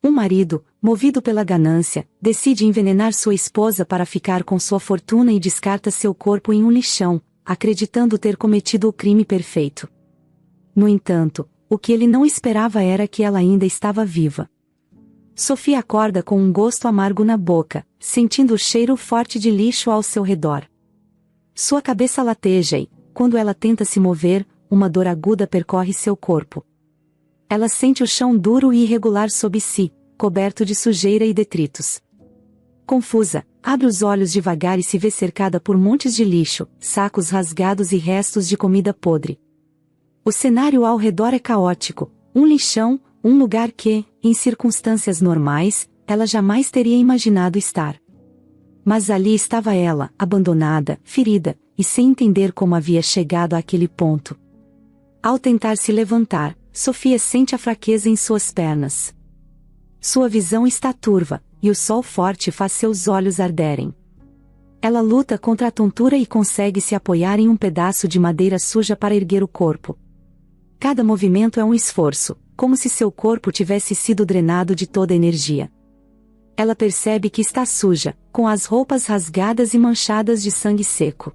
Um marido, movido pela ganância, decide envenenar sua esposa para ficar com sua fortuna e descarta seu corpo em um lixão, acreditando ter cometido o crime perfeito. No entanto, o que ele não esperava era que ela ainda estava viva. Sophie acorda com um gosto amargo na boca, sentindo o cheiro forte de lixo ao seu redor. Sua cabeça lateja e, quando ela tenta se mover, uma dor aguda percorre seu corpo. Ela sente o chão duro e irregular sob si, coberto de sujeira e detritos. Confusa, abre os olhos devagar e se vê cercada por montes de lixo, sacos rasgados e restos de comida podre. O cenário ao redor é caótico, um lixão, um lugar que, em circunstâncias normais, ela jamais teria imaginado estar. Mas ali estava ela, abandonada, ferida, e sem entender como havia chegado àquele ponto. Ao tentar se levantar, Sophie sente a fraqueza em suas pernas. Sua visão está turva, e o sol forte faz seus olhos arderem. Ela luta contra a tontura e consegue se apoiar em um pedaço de madeira suja para erguer o corpo. Cada movimento é um esforço, como se seu corpo tivesse sido drenado de toda a energia. Ela percebe que está suja, com as roupas rasgadas e manchadas de sangue seco.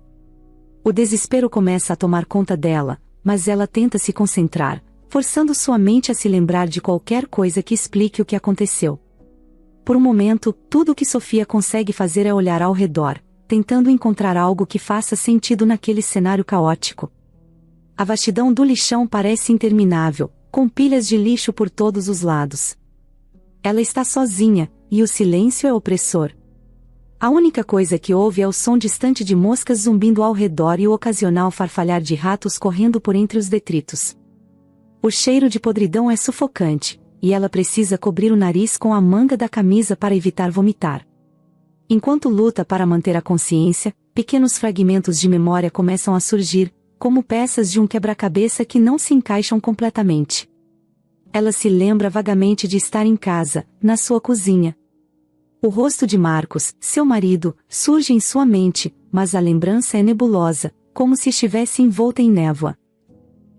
O desespero começa a tomar conta dela, mas ela tenta se concentrar, forçando sua mente a se lembrar de qualquer coisa que explique o que aconteceu. Por um momento, tudo o que Sophie consegue fazer é olhar ao redor, tentando encontrar algo que faça sentido naquele cenário caótico. A vastidão do lixão parece interminável, com pilhas de lixo por todos os lados. Ela está sozinha, e o silêncio é opressor. A única coisa que ouve é o som distante de moscas zumbindo ao redor e o ocasional farfalhar de ratos correndo por entre os detritos. O cheiro de podridão é sufocante, e ela precisa cobrir o nariz com a manga da camisa para evitar vomitar. Enquanto luta para manter a consciência, pequenos fragmentos de memória começam a surgir, como peças de um quebra-cabeça que não se encaixam completamente. Ela se lembra vagamente de estar em casa, na sua cozinha. O rosto de Marcos, seu marido, surge em sua mente, mas a lembrança é nebulosa, como se estivesse envolta em névoa.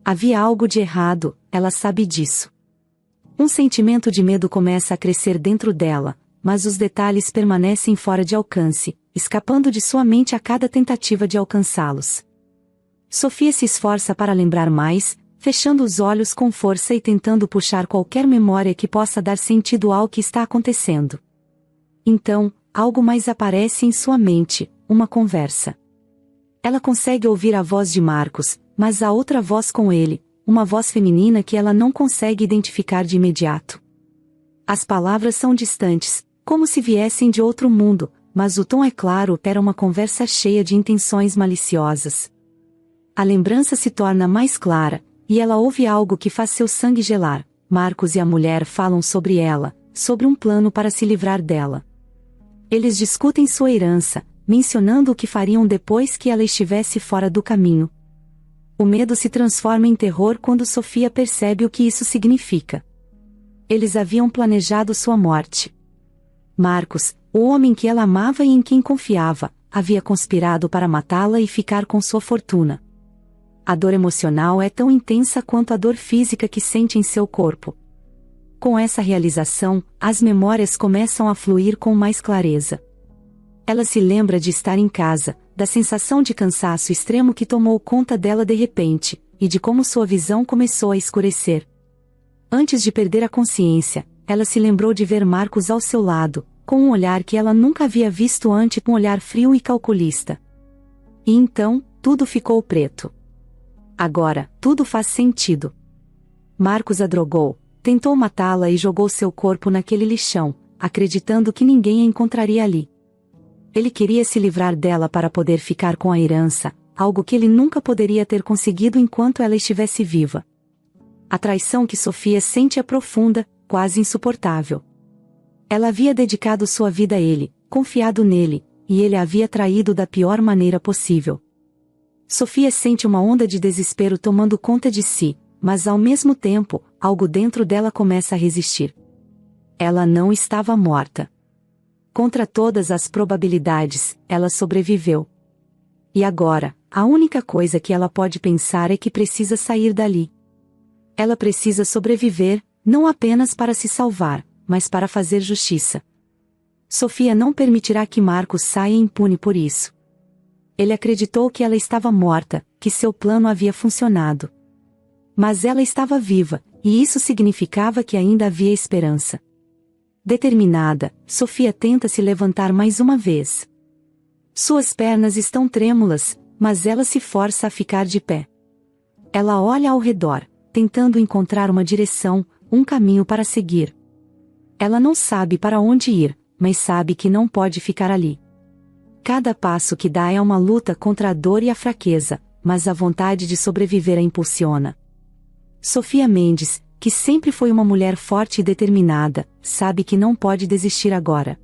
Havia algo de errado, ela sabe disso. Um sentimento de medo começa a crescer dentro dela, mas os detalhes permanecem fora de alcance, escapando de sua mente a cada tentativa de alcançá-los. Sophie se esforça para lembrar mais, fechando os olhos com força e tentando puxar qualquer memória que possa dar sentido ao que está acontecendo. Então, algo mais aparece em sua mente, uma conversa. Ela consegue ouvir a voz de Marcos, mas há outra voz com ele, uma voz feminina que ela não consegue identificar de imediato. As palavras são distantes, como se viessem de outro mundo, mas o tom é claro, era uma conversa cheia de intenções maliciosas. A lembrança se torna mais clara, e ela ouve algo que faz seu sangue gelar. Marcos e a mulher falam sobre ela, sobre um plano para se livrar dela. Eles discutem sua herança, mencionando o que fariam depois que ela estivesse fora do caminho. O medo se transforma em terror quando Sophie percebe o que isso significa. Eles haviam planejado sua morte. Marcos, o homem que ela amava e em quem confiava, havia conspirado para matá-la e ficar com sua fortuna. A dor emocional é tão intensa quanto a dor física que sente em seu corpo. Com essa realização, as memórias começam a fluir com mais clareza. Ela se lembra de estar em casa, da sensação de cansaço extremo que tomou conta dela de repente, e de como sua visão começou a escurecer. Antes de perder a consciência, ela se lembrou de ver Marcos ao seu lado, com um olhar que ela nunca havia visto antes, um olhar frio e calculista. E então, tudo ficou preto. Agora, tudo faz sentido. Marcos a drogou, tentou matá-la e jogou seu corpo naquele lixão, acreditando que ninguém a encontraria ali. Ele queria se livrar dela para poder ficar com a herança, algo que ele nunca poderia ter conseguido enquanto ela estivesse viva. A traição que Sophie sente é profunda, quase insuportável. Ela havia dedicado sua vida a ele, confiado nele, e ele a havia traído da pior maneira possível. Sophie sente uma onda de desespero tomando conta de si, mas ao mesmo tempo, algo dentro dela começa a resistir. Ela não estava morta. Contra todas as probabilidades, ela sobreviveu. E agora, a única coisa que ela pode pensar é que precisa sair dali. Ela precisa sobreviver, não apenas para se salvar, mas para fazer justiça. Sofia não permitirá que Marcos saia impune por isso. Ele acreditou que ela estava morta, que seu plano havia funcionado. Mas ela estava viva, e isso significava que ainda havia esperança. Determinada, Sofia tenta se levantar mais uma vez. Suas pernas estão trêmulas, mas ela se força a ficar de pé. Ela olha ao redor, tentando encontrar uma direção, um caminho para seguir. Ela não sabe para onde ir, mas sabe que não pode ficar ali. Cada passo que dá é uma luta contra a dor e a fraqueza, mas a vontade de sobreviver a impulsiona. Sofia Mendes, que sempre foi uma mulher forte e determinada, sabe que não pode desistir agora.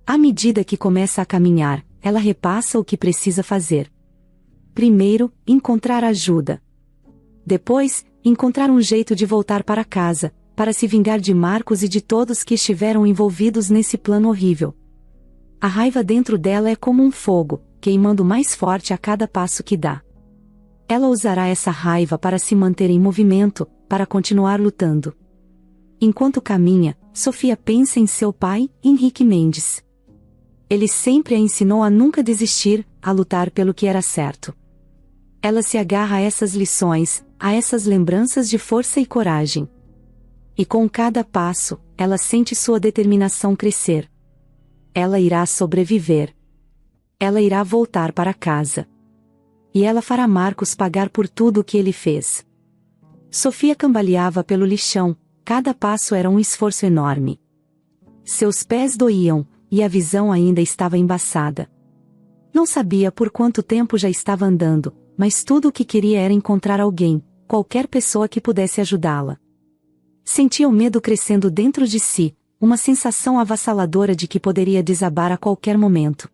À medida que começa a caminhar, ela repassa o que precisa fazer. Primeiro, encontrar ajuda. Depois, encontrar um jeito de voltar para casa, para se vingar de Marcos e de todos que estiveram envolvidos nesse plano horrível. A raiva dentro dela é como um fogo, queimando mais forte a cada passo que dá. Ela usará essa raiva para se manter em movimento, para continuar lutando. Enquanto caminha, Sofia pensa em seu pai, Henrique Mendes. Ele sempre a ensinou a nunca desistir, a lutar pelo que era certo. Ela se agarra a essas lições, a essas lembranças de força e coragem. E com cada passo, ela sente sua determinação crescer. Ela irá sobreviver. Ela irá voltar para casa. E ela fará Marcos pagar por tudo o que ele fez. Sofia cambaleava pelo lixão, cada passo era um esforço enorme. Seus pés doíam, e a visão ainda estava embaçada. Não sabia por quanto tempo já estava andando, mas tudo o que queria era encontrar alguém, qualquer pessoa que pudesse ajudá-la. Sentia o medo crescendo dentro de si, uma sensação avassaladora de que poderia desabar a qualquer momento.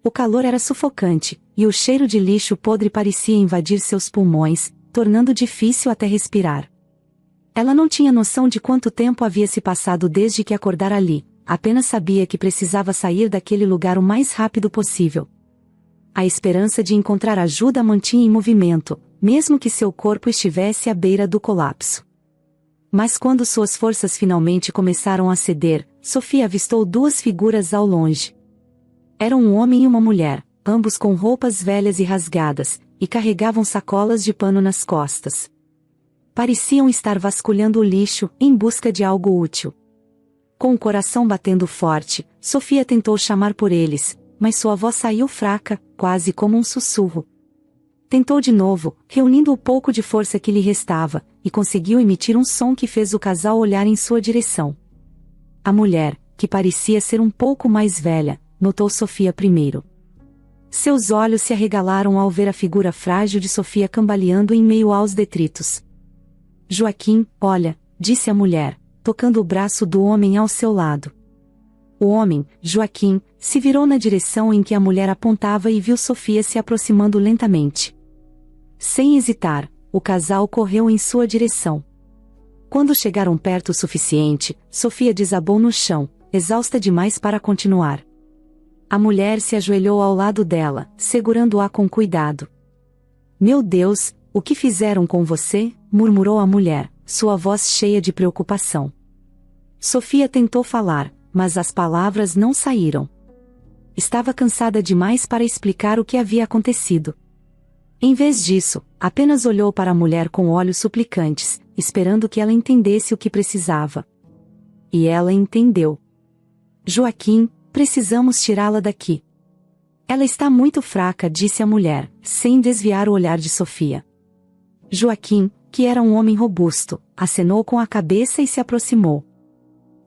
O calor era sufocante, e o cheiro de lixo podre parecia invadir seus pulmões, tornando difícil até respirar. Ela não tinha noção de quanto tempo havia se passado desde que acordara ali, apenas sabia que precisava sair daquele lugar o mais rápido possível. A esperança de encontrar ajuda a mantinha em movimento, mesmo que seu corpo estivesse à beira do colapso. Mas quando suas forças finalmente começaram a ceder, Sofia avistou duas figuras ao longe. Era um homem e uma mulher, ambos com roupas velhas e rasgadas, e carregavam sacolas de pano nas costas. Pareciam estar vasculhando o lixo, em busca de algo útil. Com o coração batendo forte, Sofia tentou chamar por eles, mas sua voz saiu fraca, quase como um sussurro. Tentou de novo, reunindo o pouco de força que lhe restava, e conseguiu emitir um som que fez o casal olhar em sua direção. A mulher, que parecia ser um pouco mais velha, notou Sofia primeiro. Seus olhos se arregalaram ao ver a figura frágil de Sofia cambaleando em meio aos detritos. Joaquim, olha, disse a mulher, tocando o braço do homem ao seu lado. O homem, Joaquim, se virou na direção em que a mulher apontava e viu Sofia se aproximando lentamente. Sem hesitar, o casal correu em sua direção. Quando chegaram perto o suficiente, Sofia desabou no chão, exausta demais para continuar. A mulher se ajoelhou ao lado dela, segurando-a com cuidado. Meu Deus, o que fizeram com você? Murmurou a mulher, sua voz cheia de preocupação. Sofia tentou falar, mas as palavras não saíram. Estava cansada demais para explicar o que havia acontecido. Em vez disso, apenas olhou para a mulher com olhos suplicantes, esperando que ela entendesse o que precisava. E ela entendeu. Joaquim, precisamos tirá-la daqui. Ela está muito fraca, disse a mulher, sem desviar o olhar de Sofia. Joaquim, que era um homem robusto, acenou com a cabeça e se aproximou.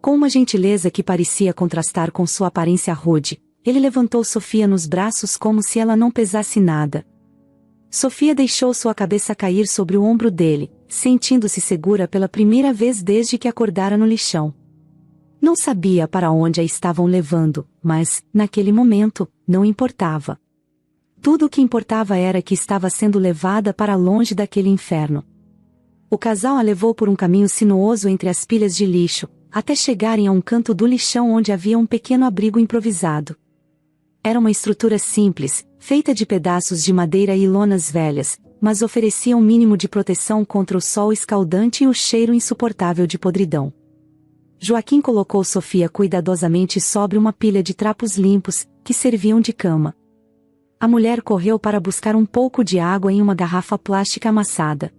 Com uma gentileza que parecia contrastar com sua aparência rude, ele levantou Sofia nos braços como se ela não pesasse nada. Sofia deixou sua cabeça cair sobre o ombro dele, sentindo-se segura pela primeira vez desde que acordara no lixão. Não sabia para onde a estavam levando, mas, naquele momento, não importava. Tudo o que importava era que estava sendo levada para longe daquele inferno. O casal a levou por um caminho sinuoso entre as pilhas de lixo, até chegarem a um canto do lixão onde havia um pequeno abrigo improvisado. Era uma estrutura simples, feita de pedaços de madeira e lonas velhas, mas oferecia um mínimo de proteção contra o sol escaldante e o cheiro insuportável de podridão. Joaquim colocou Sofia cuidadosamente sobre uma pilha de trapos limpos, que serviam de cama. A mulher correu para buscar um pouco de água em uma garrafa plástica amassada.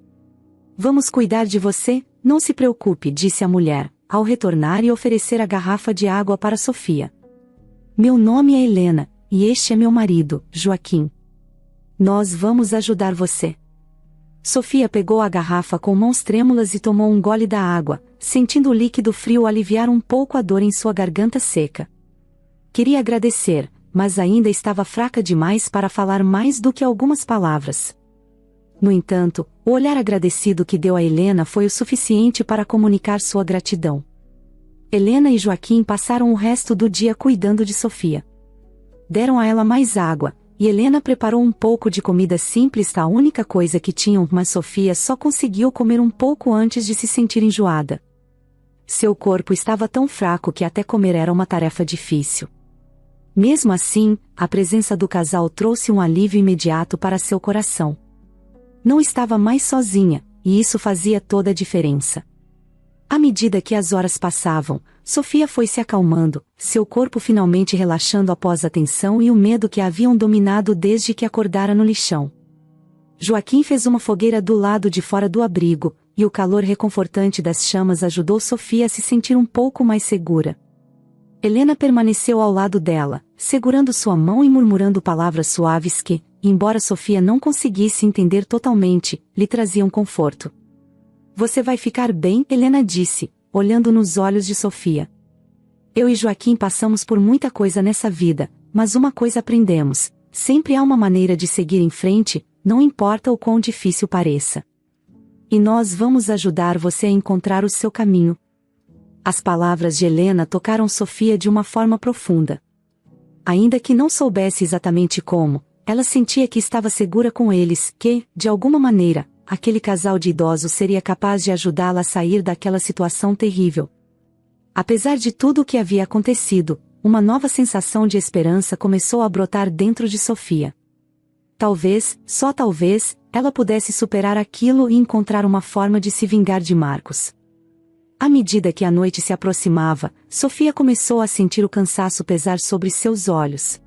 Vamos cuidar de você, não se preocupe, disse a mulher, ao retornar e oferecer a garrafa de água para Sofia. Meu nome é Helena, e este é meu marido, Joaquim. Nós vamos ajudar você. Sofia pegou a garrafa com mãos trêmulas e tomou um gole da água, sentindo o líquido frio aliviar um pouco a dor em sua garganta seca. Queria agradecer, mas ainda estava fraca demais para falar mais do que algumas palavras. No entanto, o olhar agradecido que deu a Helena foi o suficiente para comunicar sua gratidão. Helena e Joaquim passaram o resto do dia cuidando de Sofia. Deram a ela mais água, e Helena preparou um pouco de comida simples, a única coisa que tinham, mas Sofia só conseguiu comer um pouco antes de se sentir enjoada. Seu corpo estava tão fraco que até comer era uma tarefa difícil. Mesmo assim, a presença do casal trouxe um alívio imediato para seu coração. Não estava mais sozinha, e isso fazia toda a diferença. À medida que as horas passavam, Sofia foi se acalmando, seu corpo finalmente relaxando após a tensão e o medo que a haviam dominado desde que acordara no lixão. Joaquim fez uma fogueira do lado de fora do abrigo, e o calor reconfortante das chamas ajudou Sofia a se sentir um pouco mais segura. Helena permaneceu ao lado dela, segurando sua mão e murmurando palavras suaves que, embora Sofia não conseguisse entender totalmente, lhe traziam conforto. Você vai ficar bem, Helena disse, olhando nos olhos de Sofia. Eu e Joaquim passamos por muita coisa nessa vida, mas uma coisa aprendemos: sempre há uma maneira de seguir em frente, não importa o quão difícil pareça. E nós vamos ajudar você a encontrar o seu caminho. As palavras de Helena tocaram Sofia de uma forma profunda. Ainda que não soubesse exatamente como, ela sentia que estava segura com eles, que, de alguma maneira, aquele casal de idosos seria capaz de ajudá-la a sair daquela situação terrível. Apesar de tudo o que havia acontecido, uma nova sensação de esperança começou a brotar dentro de Sofia. Talvez, só talvez, ela pudesse superar aquilo e encontrar uma forma de se vingar de Marcos. À medida que a noite se aproximava, Sofia começou a sentir o cansaço pesar sobre seus olhos.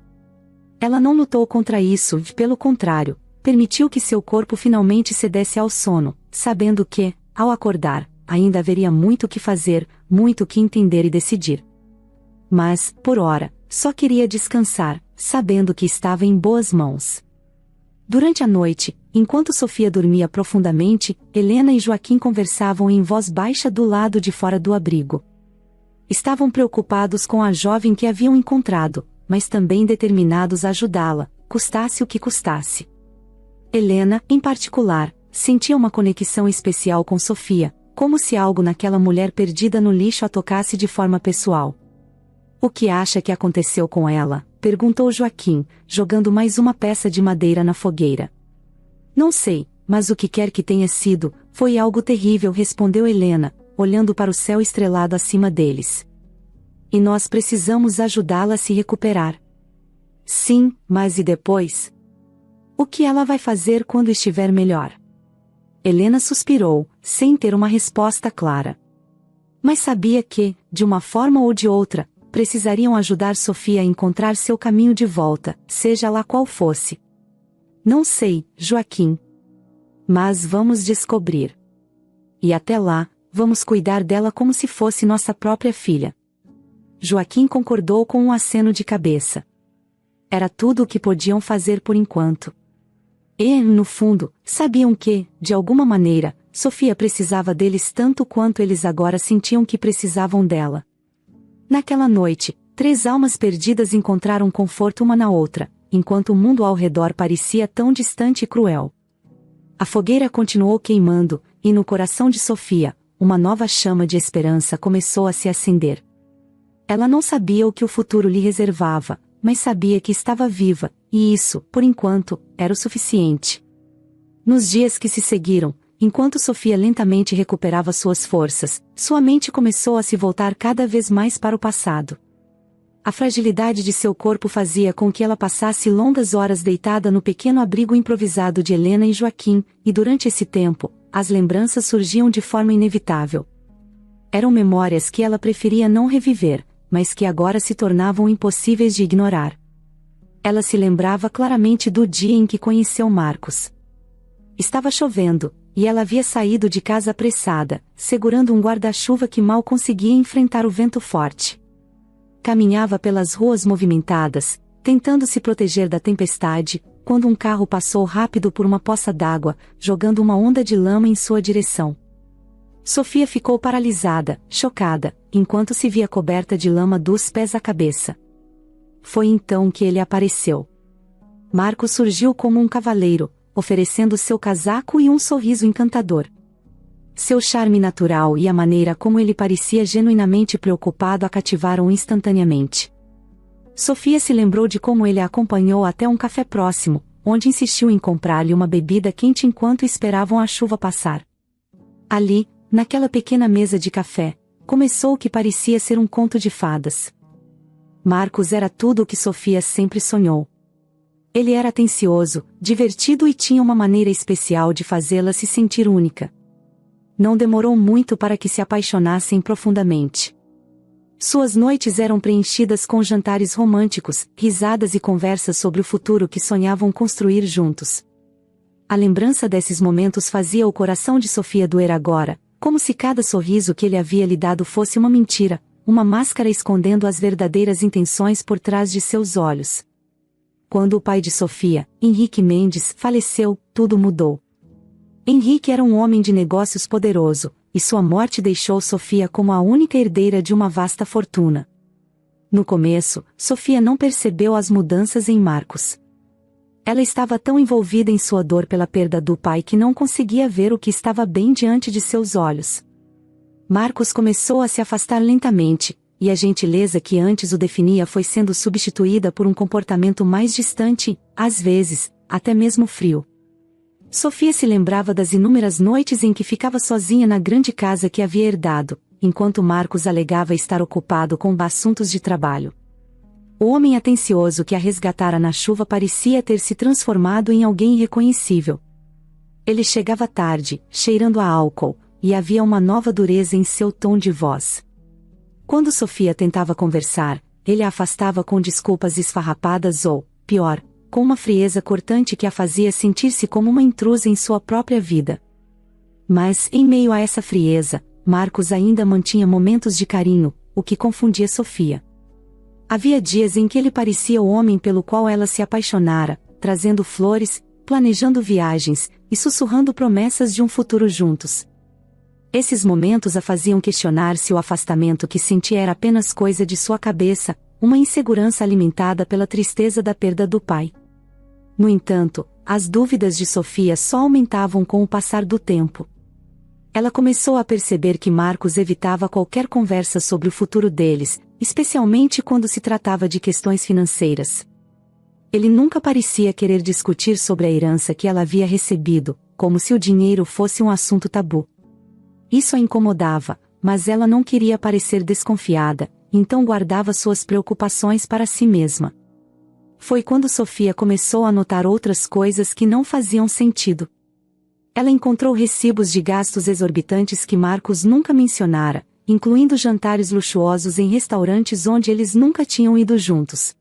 Ela não lutou contra isso, pelo contrário, permitiu que seu corpo finalmente cedesse ao sono, sabendo que, ao acordar, ainda haveria muito o que fazer, muito o que entender e decidir. Mas, por ora, só queria descansar, sabendo que estava em boas mãos. Durante a noite, enquanto Sofia dormia profundamente, Helena e Joaquim conversavam em voz baixa do lado de fora do abrigo. Estavam preocupados com a jovem que haviam encontrado, mas também determinados a ajudá-la, custasse o que custasse. Helena, em particular, sentia uma conexão especial com Sofia, como se algo naquela mulher perdida no lixo a tocasse de forma pessoal. O que acha que aconteceu com ela? Perguntou Joaquim, jogando mais uma peça de madeira na fogueira. Não sei, mas o que quer que tenha sido, foi algo terrível, respondeu Helena, olhando para o céu estrelado acima deles. E nós precisamos ajudá-la a se recuperar. Sim, mas e depois? O que ela vai fazer quando estiver melhor? Helena suspirou, sem ter uma resposta clara. Mas sabia que, de uma forma ou de outra, precisariam ajudar Sofia a encontrar seu caminho de volta, seja lá qual fosse. Não sei, Joaquim. Mas vamos descobrir. E até lá, vamos cuidar dela como se fosse nossa própria filha. Joaquim concordou com um aceno de cabeça. Era tudo o que podiam fazer por enquanto. E, no fundo, sabiam que, de alguma maneira, Sofia precisava deles tanto quanto eles agora sentiam que precisavam dela. Naquela noite, 3 almas perdidas encontraram conforto uma na outra, enquanto o mundo ao redor parecia tão distante e cruel. A fogueira continuou queimando, e no coração de Sofia, uma nova chama de esperança começou a se acender. Ela não sabia o que o futuro lhe reservava, mas sabia que estava viva, e isso, por enquanto, era o suficiente. Nos dias que se seguiram, enquanto Sofia lentamente recuperava suas forças, sua mente começou a se voltar cada vez mais para o passado. A fragilidade de seu corpo fazia com que ela passasse longas horas deitada no pequeno abrigo improvisado de Helena e Joaquim, e durante esse tempo, as lembranças surgiam de forma inevitável. Eram memórias que ela preferia não reviver, mas que agora se tornavam impossíveis de ignorar. Ela se lembrava claramente do dia em que conheceu Marcos. Estava chovendo, e ela havia saído de casa apressada, segurando um guarda-chuva que mal conseguia enfrentar o vento forte. Caminhava pelas ruas movimentadas, tentando se proteger da tempestade, quando um carro passou rápido por uma poça d'água, jogando uma onda de lama em sua direção. Sofia ficou paralisada, chocada, enquanto se via coberta de lama dos pés à cabeça. Foi então que ele apareceu. Marcos surgiu como um cavaleiro, oferecendo seu casaco e um sorriso encantador. Seu charme natural e a maneira como ele parecia genuinamente preocupado a cativaram instantaneamente. Sofia se lembrou de como ele a acompanhou até um café próximo, onde insistiu em comprar-lhe uma bebida quente enquanto esperavam a chuva passar. Ali, naquela pequena mesa de café, começou o que parecia ser um conto de fadas. Marcos era tudo o que Sofia sempre sonhou. Ele era atencioso, divertido e tinha uma maneira especial de fazê-la se sentir única. Não demorou muito para que se apaixonassem profundamente. Suas noites eram preenchidas com jantares românticos, risadas e conversas sobre o futuro que sonhavam construir juntos. A lembrança desses momentos fazia o coração de Sofia doer agora, como se cada sorriso que ele havia lhe dado fosse uma mentira, uma máscara escondendo as verdadeiras intenções por trás de seus olhos. Quando o pai de Sofia, Henrique Mendes, faleceu, tudo mudou. Henrique era um homem de negócios poderoso, e sua morte deixou Sofia como a única herdeira de uma vasta fortuna. No começo, Sofia não percebeu as mudanças em Marcos. Ela estava tão envolvida em sua dor pela perda do pai que não conseguia ver o que estava bem diante de seus olhos. Marcos começou a se afastar lentamente, e a gentileza que antes o definia foi sendo substituída por um comportamento mais distante, às vezes, até mesmo frio. Sofia se lembrava das inúmeras noites em que ficava sozinha na grande casa que havia herdado, enquanto Marcos alegava estar ocupado com assuntos de trabalho. O homem atencioso que a resgatara na chuva parecia ter se transformado em alguém irreconhecível. Ele chegava tarde, cheirando a álcool, e havia uma nova dureza em seu tom de voz. Quando Sofia tentava conversar, ele a afastava com desculpas esfarrapadas ou, pior, com uma frieza cortante que a fazia sentir-se como uma intrusa em sua própria vida. Mas, em meio a essa frieza, Marcos ainda mantinha momentos de carinho, o que confundia Sofia. Havia dias em que ele parecia o homem pelo qual ela se apaixonara, trazendo flores, planejando viagens, e sussurrando promessas de um futuro juntos. Esses momentos a faziam questionar se o afastamento que sentia era apenas coisa de sua cabeça, uma insegurança alimentada pela tristeza da perda do pai. No entanto, as dúvidas de Sofia só aumentavam com o passar do tempo. Ela começou a perceber que Marcos evitava qualquer conversa sobre o futuro deles, especialmente quando se tratava de questões financeiras. Ele nunca parecia querer discutir sobre a herança que ela havia recebido, como se o dinheiro fosse um assunto tabu. Isso a incomodava, mas ela não queria parecer desconfiada, então guardava suas preocupações para si mesma. Foi quando Sofia começou a notar outras coisas que não faziam sentido. Ela encontrou recibos de gastos exorbitantes que Marcos nunca mencionara, incluindo jantares luxuosos em restaurantes onde eles nunca tinham ido juntos.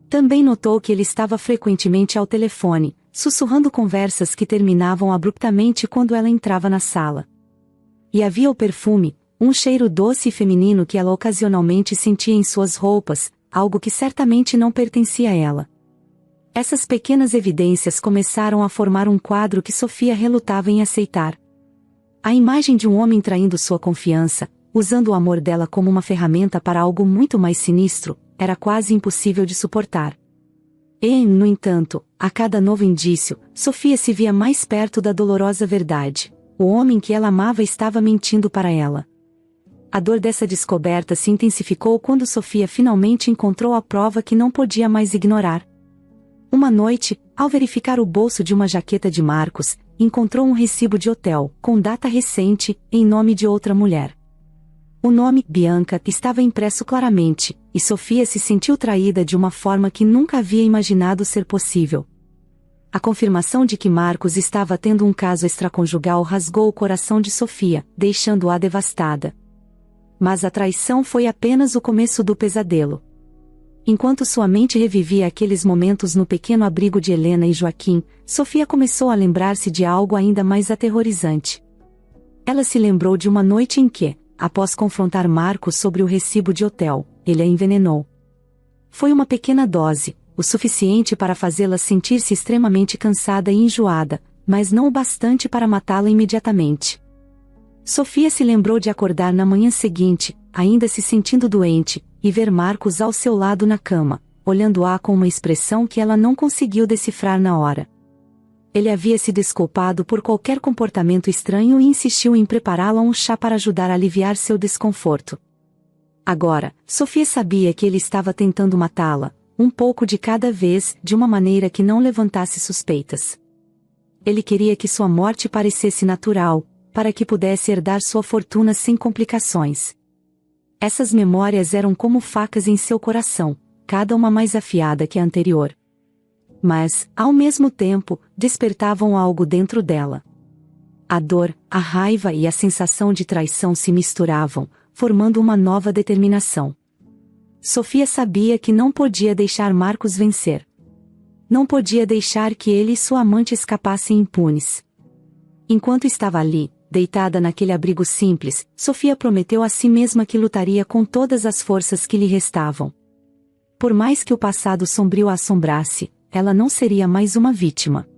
Também notou que ele estava frequentemente ao telefone, sussurrando conversas que terminavam abruptamente quando ela entrava na sala. E havia o perfume, um cheiro doce e feminino que ela ocasionalmente sentia em suas roupas, algo que certamente não pertencia a ela. Essas pequenas evidências começaram a formar um quadro que Sofia relutava em aceitar. A imagem de um homem traindo sua confiança, usando o amor dela como uma ferramenta para algo muito mais sinistro, era quase impossível de suportar. E, no entanto, a cada novo indício, Sofia se via mais perto da dolorosa verdade. O homem que ela amava estava mentindo para ela. A dor dessa descoberta se intensificou quando Sofia finalmente encontrou a prova que não podia mais ignorar. Uma noite, ao verificar o bolso de uma jaqueta de Marcos, encontrou um recibo de hotel, com data recente, em nome de outra mulher. O nome, Bianca, estava impresso claramente, e Sofia se sentiu traída de uma forma que nunca havia imaginado ser possível. A confirmação de que Marcos estava tendo um caso extraconjugal rasgou o coração de Sofia, deixando-a devastada. Mas a traição foi apenas o começo do pesadelo. Enquanto sua mente revivia aqueles momentos no pequeno abrigo de Helena e Joaquim, Sofia começou a lembrar-se de algo ainda mais aterrorizante. Ela se lembrou de uma noite em que, após confrontar Marcos sobre o recibo de hotel, ele a envenenou. Foi uma pequena dose, o suficiente para fazê-la sentir-se extremamente cansada e enjoada, mas não o bastante para matá-la imediatamente. Sofia se lembrou de acordar na manhã seguinte, ainda se sentindo doente, e ver Marcos ao seu lado na cama, olhando-a com uma expressão que ela não conseguiu decifrar na hora. Ele havia se desculpado por qualquer comportamento estranho e insistiu em prepará-la um chá para ajudar a aliviar seu desconforto. Agora, Sofia sabia que ele estava tentando matá-la, um pouco de cada vez, de uma maneira que não levantasse suspeitas. Ele queria que sua morte parecesse natural, para que pudesse herdar sua fortuna sem complicações. Essas memórias eram como facas em seu coração, cada uma mais afiada que a anterior. Mas, ao mesmo tempo, despertavam algo dentro dela. A dor, a raiva e a sensação de traição se misturavam, formando uma nova determinação. Sofia sabia que não podia deixar Marcos vencer. Não podia deixar que ele e sua amante escapassem impunes. Enquanto estava ali, deitada naquele abrigo simples, Sofia prometeu a si mesma que lutaria com todas as forças que lhe restavam. Por mais que o passado sombrio a assombrasse, ela não seria mais uma vítima.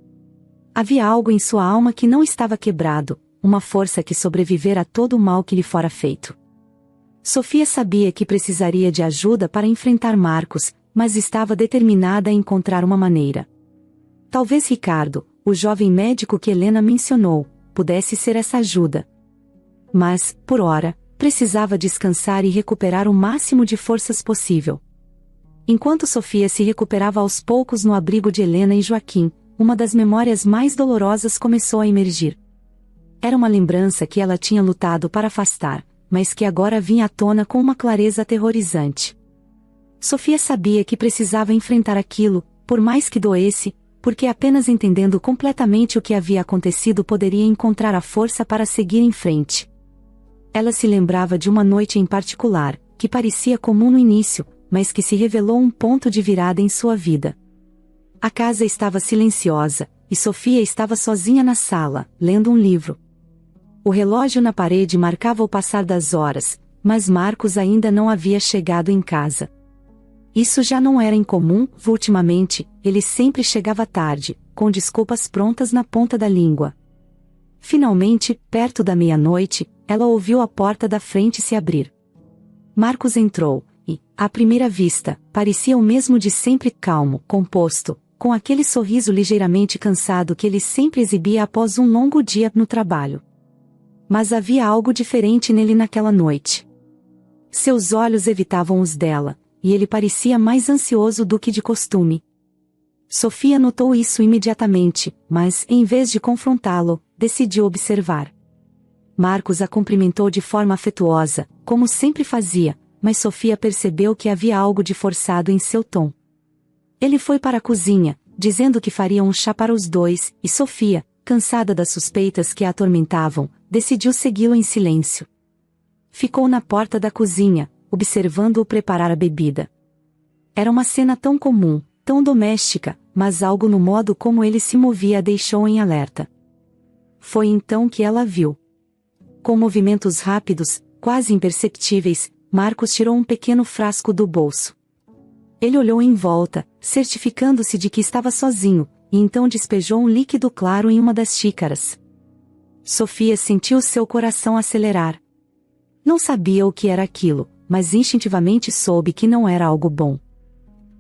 Havia algo em sua alma que não estava quebrado, uma força que sobrevivera a todo o mal que lhe fora feito. Sofia sabia que precisaria de ajuda para enfrentar Marcos, mas estava determinada a encontrar uma maneira. Talvez Ricardo, o jovem médico que Helena mencionou, pudesse ser essa ajuda. Mas, por ora, precisava descansar e recuperar o máximo de forças possível. Enquanto Sofia se recuperava aos poucos no abrigo de Helena e Joaquim, uma das memórias mais dolorosas começou a emergir. Era uma lembrança que ela tinha lutado para afastar, mas que agora vinha à tona com uma clareza aterrorizante. Sofia sabia que precisava enfrentar aquilo, por mais que doesse, porque apenas entendendo completamente o que havia acontecido poderia encontrar a força para seguir em frente. Ela se lembrava de uma noite em particular, que parecia comum no início, mas que se revelou um ponto de virada em sua vida. A casa estava silenciosa, e Sofia estava sozinha na sala, lendo um livro. O relógio na parede marcava o passar das horas, mas Marcos ainda não havia chegado em casa. Isso já não era incomum, ultimamente, ele sempre chegava tarde, com desculpas prontas na ponta da língua. Finalmente, perto da meia-noite, ela ouviu a porta da frente se abrir. Marcos entrou, e, à primeira vista, parecia o mesmo de sempre, calmo, composto, com aquele sorriso ligeiramente cansado que ele sempre exibia após um longo dia no trabalho. Mas havia algo diferente nele naquela noite. Seus olhos evitavam os dela, e ele parecia mais ansioso do que de costume. Sofia notou isso imediatamente, mas, em vez de confrontá-lo, decidiu observar. Marcos a cumprimentou de forma afetuosa, como sempre fazia, mas Sofia percebeu que havia algo de forçado em seu tom. Ele foi para a cozinha, dizendo que faria um chá para os dois, e Sofia, cansada das suspeitas que a atormentavam, decidiu segui-lo em silêncio. Ficou na porta da cozinha, observando-o preparar a bebida. Era uma cena tão comum, tão doméstica, mas algo no modo como ele se movia a deixou em alerta. Foi então que ela viu. Com movimentos rápidos, quase imperceptíveis, Marcos tirou um pequeno frasco do bolso. Ele olhou em volta, certificando-se de que estava sozinho, e então despejou um líquido claro em uma das xícaras. Sofia sentiu seu coração acelerar. Não sabia o que era aquilo, mas instintivamente soube que não era algo bom.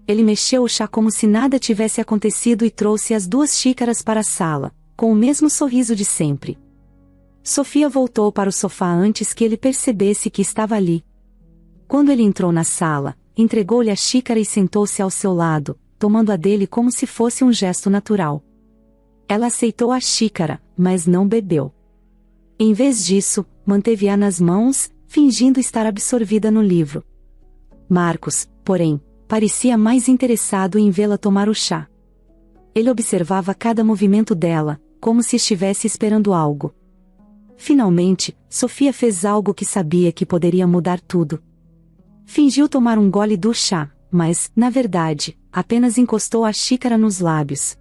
Ele mexeu o chá como se nada tivesse acontecido e trouxe as 2 xícaras para a sala, com o mesmo sorriso de sempre. Sofia voltou para o sofá antes que ele percebesse que estava ali. Quando ele entrou na sala, entregou-lhe a xícara e sentou-se ao seu lado, tomando a dele como se fosse um gesto natural. Ela aceitou a xícara, mas não bebeu. Em vez disso, manteve-a nas mãos, fingindo estar absorvida no livro. Marcos, porém, parecia mais interessado em vê-la tomar o chá. Ele observava cada movimento dela, como se estivesse esperando algo. Finalmente, Sofia fez algo que sabia que poderia mudar tudo. Fingiu tomar um gole do chá, mas, na verdade, apenas encostou a xícara nos lábios.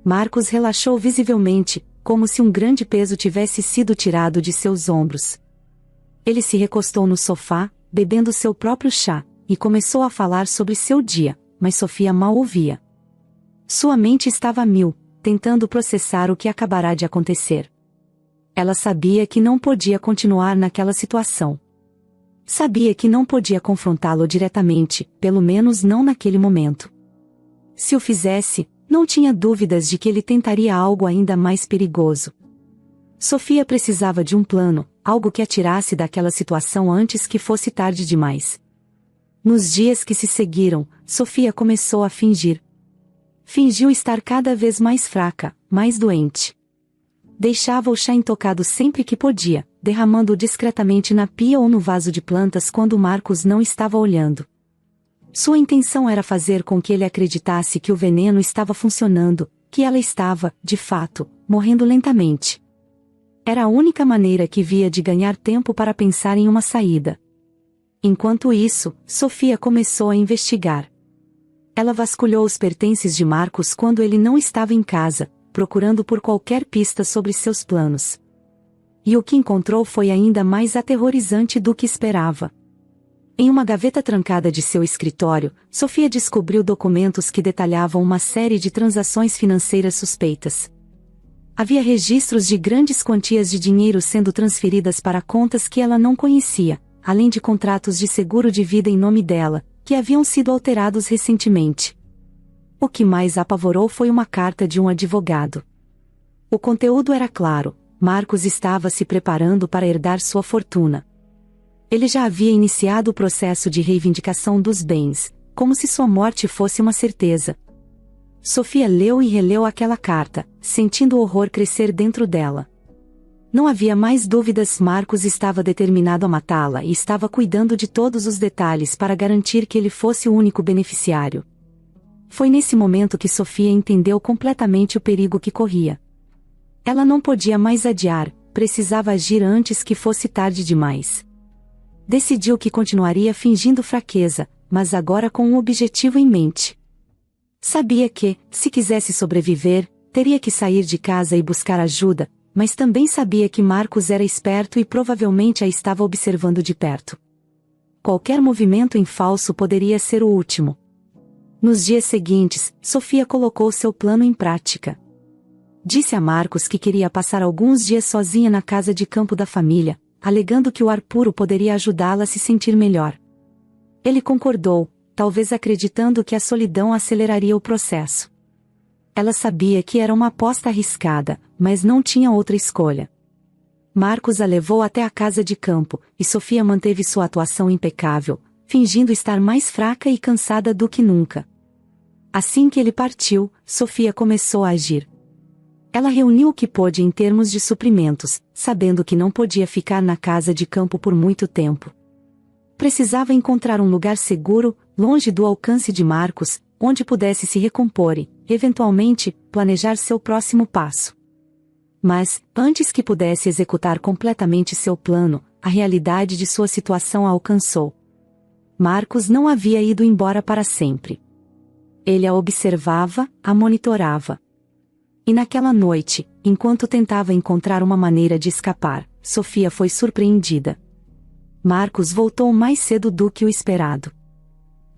Marcos relaxou visivelmente, como se um grande peso tivesse sido tirado de seus ombros. Ele se recostou no sofá, bebendo seu próprio chá, e começou a falar sobre seu dia, mas Sofia mal ouvia. Sua mente estava a mil, tentando processar o que acabará de acontecer. Ela sabia que não podia continuar naquela situação. Sabia que não podia confrontá-lo diretamente, pelo menos não naquele momento. Se o fizesse, não tinha dúvidas de que ele tentaria algo ainda mais perigoso. Sofia precisava de um plano, algo que a tirasse daquela situação antes que fosse tarde demais. Nos dias que se seguiram, Sofia começou a fingir. Fingiu estar cada vez mais fraca, mais doente. Deixava o chá intocado sempre que podia, derramando-o discretamente na pia ou no vaso de plantas quando Marcos não estava olhando. Sua intenção era fazer com que ele acreditasse que o veneno estava funcionando, que ela estava, de fato, morrendo lentamente. Era a única maneira que via de ganhar tempo para pensar em uma saída. Enquanto isso, Sofia começou a investigar. Ela vasculhou os pertences de Marcos quando ele não estava em casa, procurando por qualquer pista sobre seus planos. E o que encontrou foi ainda mais aterrorizante do que esperava. Em uma gaveta trancada de seu escritório, Sofia descobriu documentos que detalhavam uma série de transações financeiras suspeitas. Havia registros de grandes quantias de dinheiro sendo transferidas para contas que ela não conhecia, além de contratos de seguro de vida em nome dela, que haviam sido alterados recentemente. O que mais apavorou foi uma carta de um advogado. O conteúdo era claro: Marcos estava se preparando para herdar sua fortuna. Ele já havia iniciado o processo de reivindicação dos bens, como se sua morte fosse uma certeza. Sofia leu e releu aquela carta, sentindo o horror crescer dentro dela. Não havia mais dúvidas: Marcos estava determinado a matá-la e estava cuidando de todos os detalhes para garantir que ele fosse o único beneficiário. Foi nesse momento que Sofia entendeu completamente o perigo que corria. Ela não podia mais adiar, precisava agir antes que fosse tarde demais. Decidiu que continuaria fingindo fraqueza, mas agora com um objetivo em mente. Sabia que, se quisesse sobreviver, teria que sair de casa e buscar ajuda, mas também sabia que Marcos era esperto e provavelmente a estava observando de perto. Qualquer movimento em falso poderia ser o último. Nos dias seguintes, Sofia colocou seu plano em prática. Disse a Marcos que queria passar alguns dias sozinha na casa de campo da família, alegando que o ar puro poderia ajudá-la a se sentir melhor. Ele concordou, talvez acreditando que a solidão aceleraria o processo. Ela sabia que era uma aposta arriscada, mas não tinha outra escolha. Marcos a levou até a casa de campo, e Sofia manteve sua atuação impecável, fingindo estar mais fraca e cansada do que nunca. Assim que ele partiu, Sofia começou a agir. Ela reuniu o que pôde em termos de suprimentos, sabendo que não podia ficar na casa de campo por muito tempo. Precisava encontrar um lugar seguro, longe do alcance de Marcos, onde pudesse se recompor e, eventualmente, planejar seu próximo passo. Mas, antes que pudesse executar completamente seu plano, a realidade de sua situação a alcançou. Marcos não havia ido embora para sempre. Ele a observava, a monitorava. E naquela noite, enquanto tentava encontrar uma maneira de escapar, Sofia foi surpreendida. Marcos voltou mais cedo do que o esperado.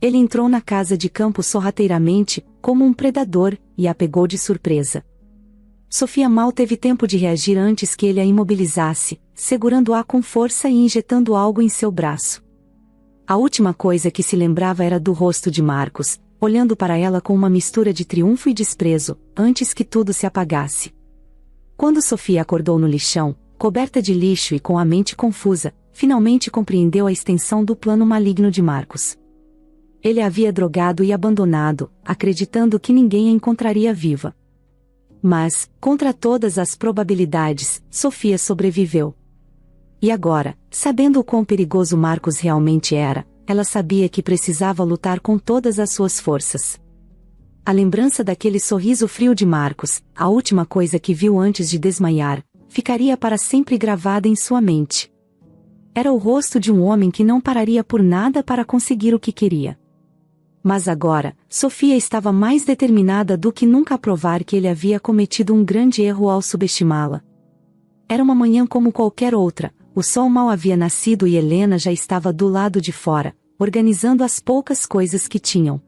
Ele entrou na casa de campo sorrateiramente, como um predador, e a pegou de surpresa. Sofia mal teve tempo de reagir antes que ele a imobilizasse, segurando-a com força e injetando algo em seu braço. A última coisa que se lembrava era do rosto de Marcos, olhando para ela com uma mistura de triunfo e desprezo, antes que tudo se apagasse. Quando Sofia acordou no lixão, coberta de lixo e com a mente confusa, finalmente compreendeu a extensão do plano maligno de Marcos. Ele a havia drogado e abandonado, acreditando que ninguém a encontraria viva. Mas, contra todas as probabilidades, Sofia sobreviveu. E agora, sabendo o quão perigoso Marcos realmente era, ela sabia que precisava lutar com todas as suas forças. A lembrança daquele sorriso frio de Marcos, a última coisa que viu antes de desmaiar, ficaria para sempre gravada em sua mente. Era o rosto de um homem que não pararia por nada para conseguir o que queria. Mas agora, Sofia estava mais determinada do que nunca a provar que ele havia cometido um grande erro ao subestimá-la. Era uma manhã como qualquer outra, o sol mal havia nascido e Helena já estava do lado de fora, organizando as poucas coisas que tinham.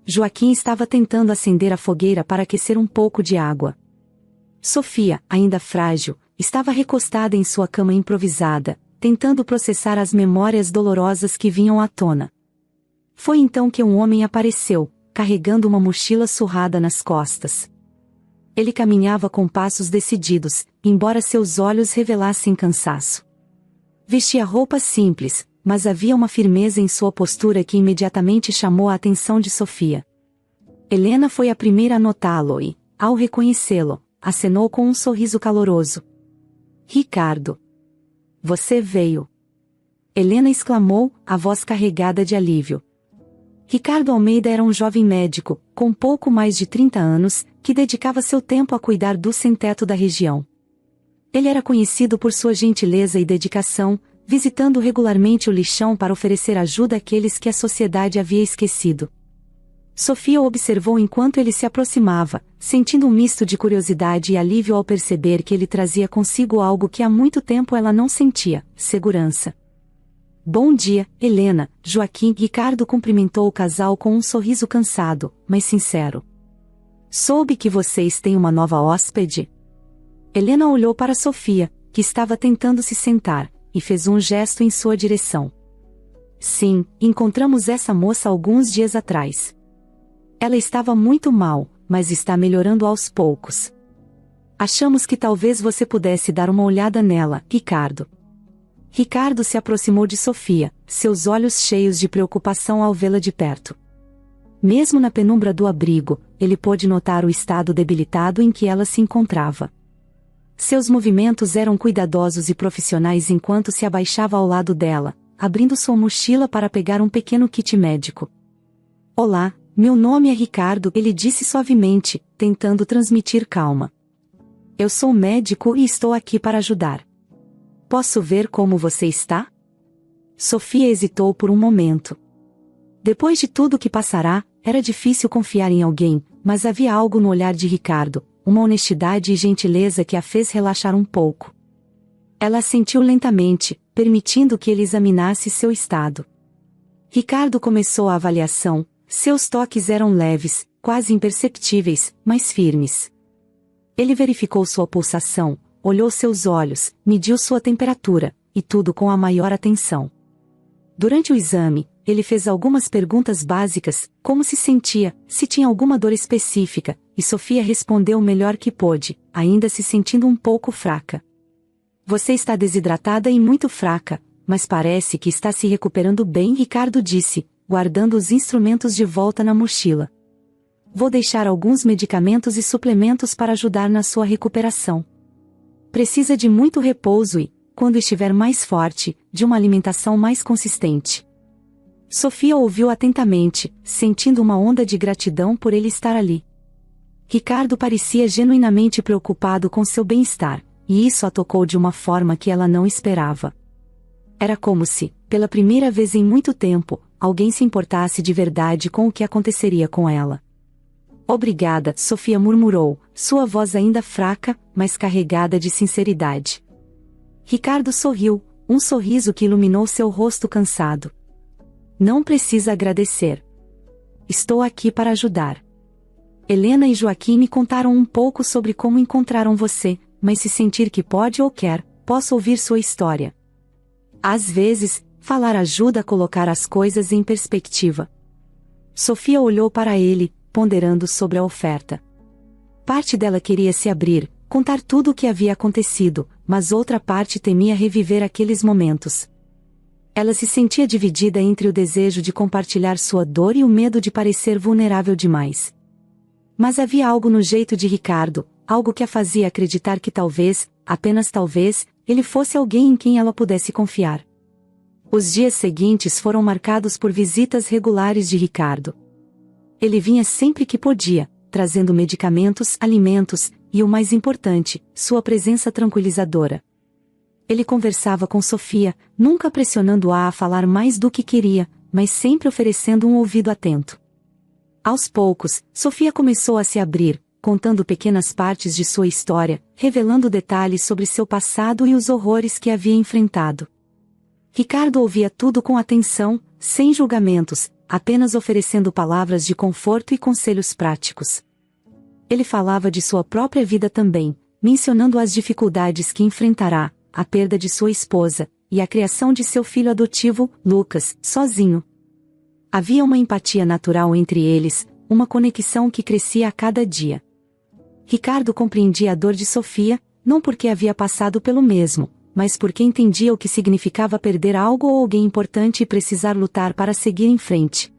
Joaquim estava tentando acender a fogueira para aquecer um pouco de água. Sofia, ainda frágil, estava recostada em sua cama improvisada, tentando processar as memórias dolorosas que vinham à tona. Foi então que um homem apareceu, carregando uma mochila surrada nas costas. Ele caminhava com passos decididos, embora seus olhos revelassem cansaço. Vestia roupas simples, mas havia uma firmeza em sua postura que imediatamente chamou a atenção de Sofia. Helena foi a primeira a notá-lo e, ao reconhecê-lo, acenou com um sorriso caloroso. Ricardo! Você veio! Helena exclamou, a voz carregada de alívio. Ricardo Almeida era um jovem médico, com pouco mais de 30 anos, que dedicava seu tempo a cuidar do sem-teto da região. Ele era conhecido por sua gentileza e dedicação, visitando regularmente o lixão para oferecer ajuda àqueles que a sociedade havia esquecido. Sofia o observou enquanto ele se aproximava, sentindo um misto de curiosidade e alívio ao perceber que ele trazia consigo algo que há muito tempo ela não sentia: segurança. Bom dia, Helena. Joaquim. Ricardo cumprimentou o casal com um sorriso cansado, mas sincero. Soube que vocês têm uma nova hóspede? Helena olhou para Sofia, que estava tentando se sentar, e fez um gesto em sua direção. Sim, encontramos essa moça alguns dias atrás. Ela estava muito mal, mas está melhorando aos poucos. Achamos que talvez você pudesse dar uma olhada nela, Ricardo. Ricardo se aproximou de Sofia, seus olhos cheios de preocupação ao vê-la de perto. Mesmo na penumbra do abrigo, ele pôde notar o estado debilitado em que ela se encontrava. Seus movimentos eram cuidadosos e profissionais enquanto se abaixava ao lado dela, abrindo sua mochila para pegar um pequeno kit médico. Olá, meu nome é Ricardo, ele disse suavemente, tentando transmitir calma. Eu sou médico e estou aqui para ajudar. Posso ver como você está? Sofia hesitou por um momento. Depois de tudo que passará, era difícil confiar em alguém, mas havia algo no olhar de Ricardo, uma honestidade e gentileza que a fez relaxar um pouco. Ela assentiu lentamente, permitindo que ele examinasse seu estado. Ricardo começou a avaliação, seus toques eram leves, quase imperceptíveis, mas firmes. Ele verificou sua pulsação, olhou seus olhos, mediu sua temperatura, e tudo com a maior atenção. Durante o exame, ele fez algumas perguntas básicas, como se sentia, se tinha alguma dor específica, e Sofia respondeu o melhor que pôde, ainda se sentindo um pouco fraca. Você está desidratada e muito fraca, mas parece que está se recuperando bem, Ricardo disse, guardando os instrumentos de volta na mochila. Vou deixar alguns medicamentos e suplementos para ajudar na sua recuperação. Precisa de muito repouso e, quando estiver mais forte, de uma alimentação mais consistente. Sofia ouviu atentamente, sentindo uma onda de gratidão por ele estar ali. Ricardo parecia genuinamente preocupado com seu bem-estar, e isso a tocou de uma forma que ela não esperava. Era como se, pela primeira vez em muito tempo, alguém se importasse de verdade com o que aconteceria com ela. Obrigada, Sofia murmurou, sua voz ainda fraca, mas carregada de sinceridade. Ricardo sorriu, um sorriso que iluminou seu rosto cansado. Não precisa agradecer. Estou aqui para ajudar. Helena e Joaquim me contaram um pouco sobre como encontraram você, mas se sentir que pode ou quer, posso ouvir sua história. Às vezes, falar ajuda a colocar as coisas em perspectiva. Sofia olhou para ele, ponderando sobre a oferta. Parte dela queria se abrir, contar tudo o que havia acontecido, mas outra parte temia reviver aqueles momentos. Ela se sentia dividida entre o desejo de compartilhar sua dor e o medo de parecer vulnerável demais. Mas havia algo no jeito de Ricardo, algo que a fazia acreditar que talvez, apenas talvez, ele fosse alguém em quem ela pudesse confiar. Os dias seguintes foram marcados por visitas regulares de Ricardo. Ele vinha sempre que podia, trazendo medicamentos, alimentos, e o mais importante, sua presença tranquilizadora. Ele conversava com Sofia, nunca pressionando-a a falar mais do que queria, mas sempre oferecendo um ouvido atento. Aos poucos, Sofia começou a se abrir, contando pequenas partes de sua história, revelando detalhes sobre seu passado e os horrores que havia enfrentado. Ricardo ouvia tudo com atenção, sem julgamentos, apenas oferecendo palavras de conforto e conselhos práticos. Ele falava de sua própria vida também, mencionando as dificuldades que enfrentará, a perda de sua esposa, e a criação de seu filho adotivo, Lucas, sozinho. Havia uma empatia natural entre eles, uma conexão que crescia a cada dia. Ricardo compreendia a dor de Sofia, não porque havia passado pelo mesmo, mas porque entendia o que significava perder algo ou alguém importante e precisar lutar para seguir em frente.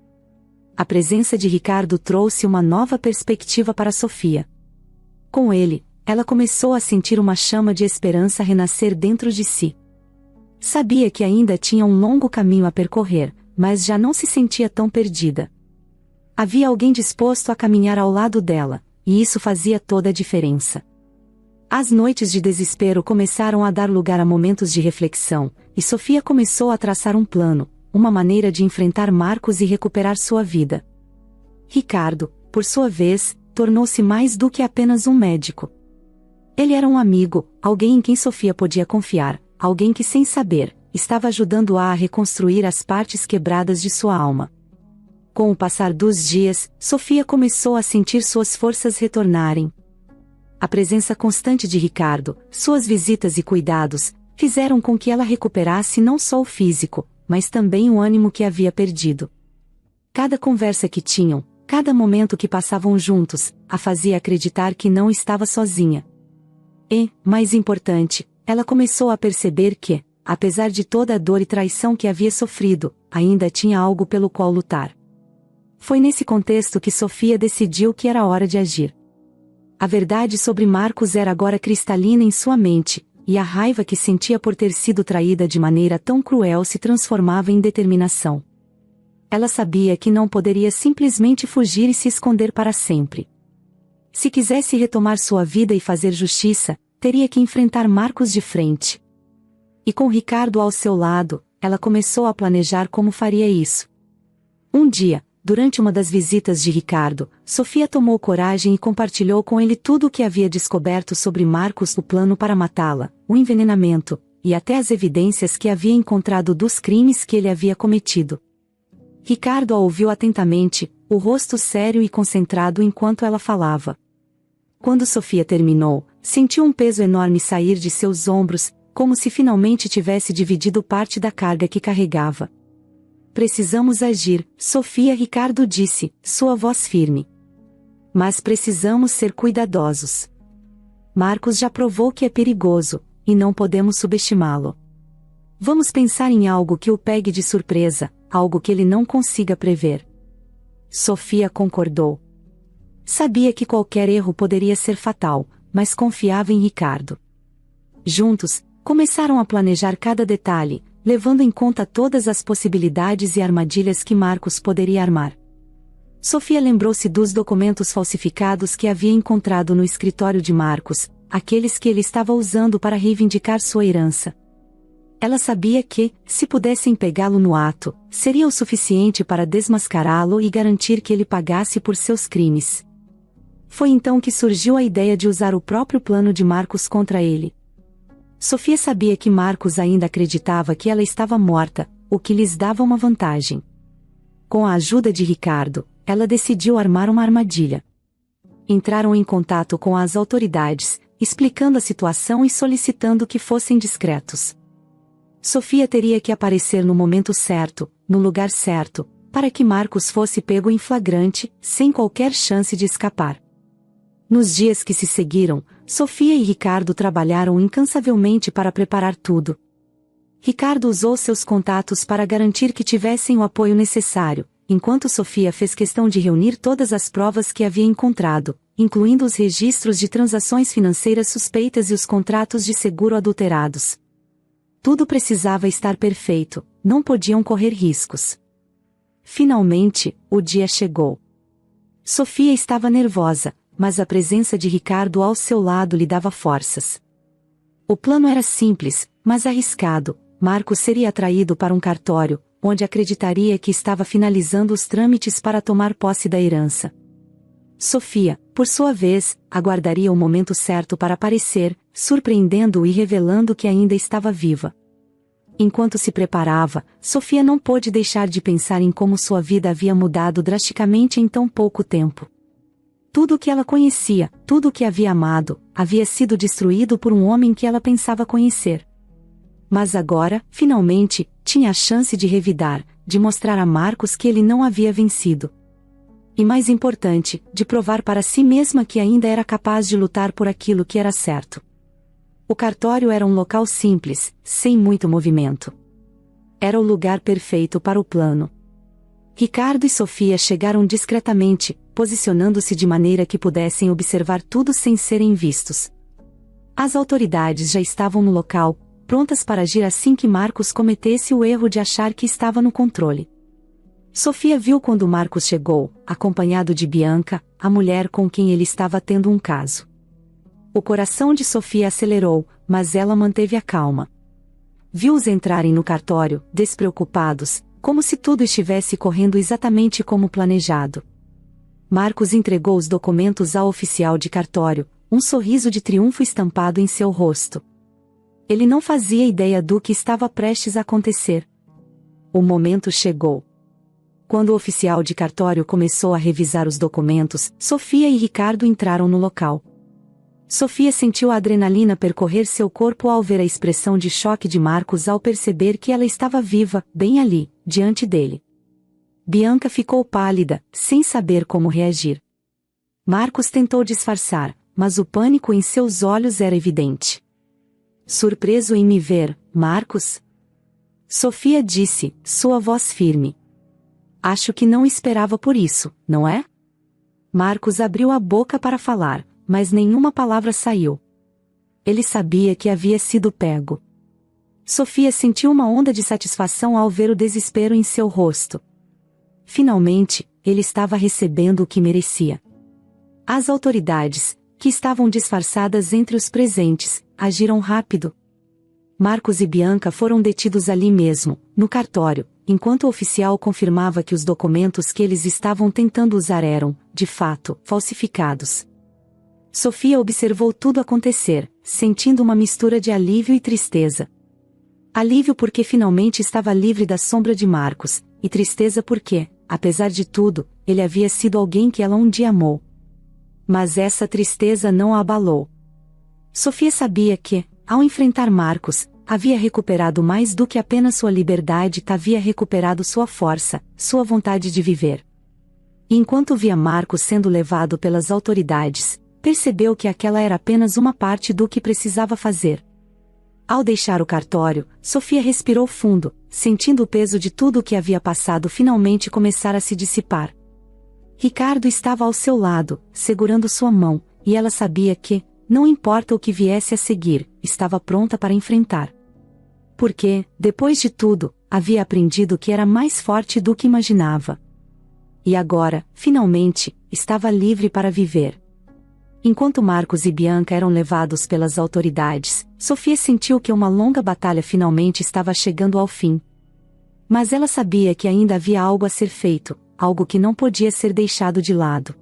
A presença de Ricardo trouxe uma nova perspectiva para Sofia. Com ele, ela começou a sentir uma chama de esperança renascer dentro de si. Sabia que ainda tinha um longo caminho a percorrer, mas já não se sentia tão perdida. Havia alguém disposto a caminhar ao lado dela, e isso fazia toda a diferença. As noites de desespero começaram a dar lugar a momentos de reflexão, e Sofia começou a traçar um plano, uma maneira de enfrentar Marcos e recuperar sua vida. Ricardo, por sua vez, tornou-se mais do que apenas um médico. Ele era um amigo, alguém em quem Sofia podia confiar, alguém que, sem saber, estava ajudando-a a reconstruir as partes quebradas de sua alma. Com o passar dos dias, Sofia começou a sentir suas forças retornarem. A presença constante de Ricardo, suas visitas e cuidados, fizeram com que ela recuperasse não só o físico, mas também o ânimo que havia perdido. Cada conversa que tinham, cada momento que passavam juntos, a fazia acreditar que não estava sozinha. E, mais importante, ela começou a perceber que, apesar de toda a dor e traição que havia sofrido, ainda tinha algo pelo qual lutar. Foi nesse contexto que Sofia decidiu que era hora de agir. A verdade sobre Marcos era agora cristalina em sua mente, e a raiva que sentia por ter sido traída de maneira tão cruel se transformava em determinação. Ela sabia que não poderia simplesmente fugir e se esconder para sempre. Se quisesse retomar sua vida e fazer justiça, teria que enfrentar Marcos de frente. E com Ricardo ao seu lado, ela começou a planejar como faria isso. Um dia, durante uma das visitas de Ricardo, Sofia tomou coragem e compartilhou com ele tudo o que havia descoberto sobre Marcos, o plano para matá-la, o envenenamento, e até as evidências que havia encontrado dos crimes que ele havia cometido. Ricardo a ouviu atentamente, o rosto sério e concentrado enquanto ela falava. Quando Sofia terminou, sentiu um peso enorme sair de seus ombros, como se finalmente tivesse dividido parte da carga que carregava. Precisamos agir, Sofia, Ricardo disse, sua voz firme. Mas precisamos ser cuidadosos. Marcos já provou que é perigoso, e não podemos subestimá-lo. Vamos pensar em algo que o pegue de surpresa, algo que ele não consiga prever. Sofia concordou. Sabia que qualquer erro poderia ser fatal, mas confiava em Ricardo. Juntos, começaram a planejar cada detalhe, levando em conta todas as possibilidades e armadilhas que Marcos poderia armar. Sofia lembrou-se dos documentos falsificados que havia encontrado no escritório de Marcos, aqueles que ele estava usando para reivindicar sua herança. Ela sabia que, se pudessem pegá-lo no ato, seria o suficiente para desmascará-lo e garantir que ele pagasse por seus crimes. Foi então que surgiu a ideia de usar o próprio plano de Marcos contra ele. Sofia sabia que Marcos ainda acreditava que ela estava morta, o que lhes dava uma vantagem. Com a ajuda de Ricardo, ela decidiu armar uma armadilha. Entraram em contato com as autoridades, explicando a situação e solicitando que fossem discretos. Sofia teria que aparecer no momento certo, no lugar certo, para que Marcos fosse pego em flagrante, sem qualquer chance de escapar. Nos dias que se seguiram, Sofia e Ricardo trabalharam incansavelmente para preparar tudo. Ricardo usou seus contatos para garantir que tivessem o apoio necessário, enquanto Sofia fez questão de reunir todas as provas que havia encontrado, incluindo os registros de transações financeiras suspeitas e os contratos de seguro adulterados. Tudo precisava estar perfeito, não podiam correr riscos. Finalmente, o dia chegou. Sofia estava nervosa, mas a presença de Ricardo ao seu lado lhe dava forças. O plano era simples, mas arriscado. Marcos seria atraído para um cartório, onde acreditaria que estava finalizando os trâmites para tomar posse da herança. Sofia, por sua vez, aguardaria o momento certo para aparecer, surpreendendo-o e revelando que ainda estava viva. Enquanto se preparava, Sofia não pôde deixar de pensar em como sua vida havia mudado drasticamente em tão pouco tempo. Tudo o que ela conhecia, tudo o que havia amado, havia sido destruído por um homem que ela pensava conhecer. Mas agora, finalmente, tinha a chance de revidar, de mostrar a Marcos que ele não havia vencido. E mais importante, de provar para si mesma que ainda era capaz de lutar por aquilo que era certo. O cartório era um local simples, sem muito movimento. Era o lugar perfeito para o plano. Ricardo e Sofia chegaram discretamente, posicionando-se de maneira que pudessem observar tudo sem serem vistos. As autoridades já estavam no local, prontas para agir assim que Marcos cometesse o erro de achar que estava no controle. Sofia viu quando Marcos chegou, acompanhado de Bianca, a mulher com quem ele estava tendo um caso. O coração de Sofia acelerou, mas ela manteve a calma. Viu-os entrarem no cartório, despreocupados, como se tudo estivesse correndo exatamente como planejado. Marcos entregou os documentos ao oficial de cartório, um sorriso de triunfo estampado em seu rosto. Ele não fazia ideia do que estava prestes a acontecer. O momento chegou. Quando o oficial de cartório começou a revisar os documentos, Sofia e Ricardo entraram no local. Sofia sentiu a adrenalina percorrer seu corpo ao ver a expressão de choque de Marcos ao perceber que ela estava viva, bem ali, diante dele. Bianca ficou pálida, sem saber como reagir. Marcos tentou disfarçar, mas o pânico em seus olhos era evidente. Surpreso em me ver, Marcos? Sofia disse, sua voz firme. Acho que não esperava por isso, não é? Marcos abriu a boca para falar, mas nenhuma palavra saiu. Ele sabia que havia sido pego. Sofia sentiu uma onda de satisfação ao ver o desespero em seu rosto. Finalmente, ele estava recebendo o que merecia. As autoridades, que estavam disfarçadas entre os presentes, agiram rápido. Marcos e Bianca foram detidos ali mesmo, no cartório, enquanto o oficial confirmava que os documentos que eles estavam tentando usar eram, de fato, falsificados. Sofia observou tudo acontecer, sentindo uma mistura de alívio e tristeza. Alívio porque finalmente estava livre da sombra de Marcos, e tristeza porque, apesar de tudo, ele havia sido alguém que ela um dia amou. Mas essa tristeza não a abalou. Sofia sabia que, ao enfrentar Marcos, havia recuperado mais do que apenas sua liberdade, havia recuperado sua força, sua vontade de viver. E enquanto via Marcos sendo levado pelas autoridades, percebeu que aquela era apenas uma parte do que precisava fazer. Ao deixar o cartório, Sofia respirou fundo, sentindo o peso de tudo o que havia passado finalmente começar a se dissipar. Ricardo estava ao seu lado, segurando sua mão, e ela sabia que, não importa o que viesse a seguir, estava pronta para enfrentar. Porque, depois de tudo, havia aprendido que era mais forte do que imaginava. E agora, finalmente, estava livre para viver. Enquanto Marcos e Bianca eram levados pelas autoridades, Sofia sentiu que uma longa batalha finalmente estava chegando ao fim. Mas ela sabia que ainda havia algo a ser feito, algo que não podia ser deixado de lado.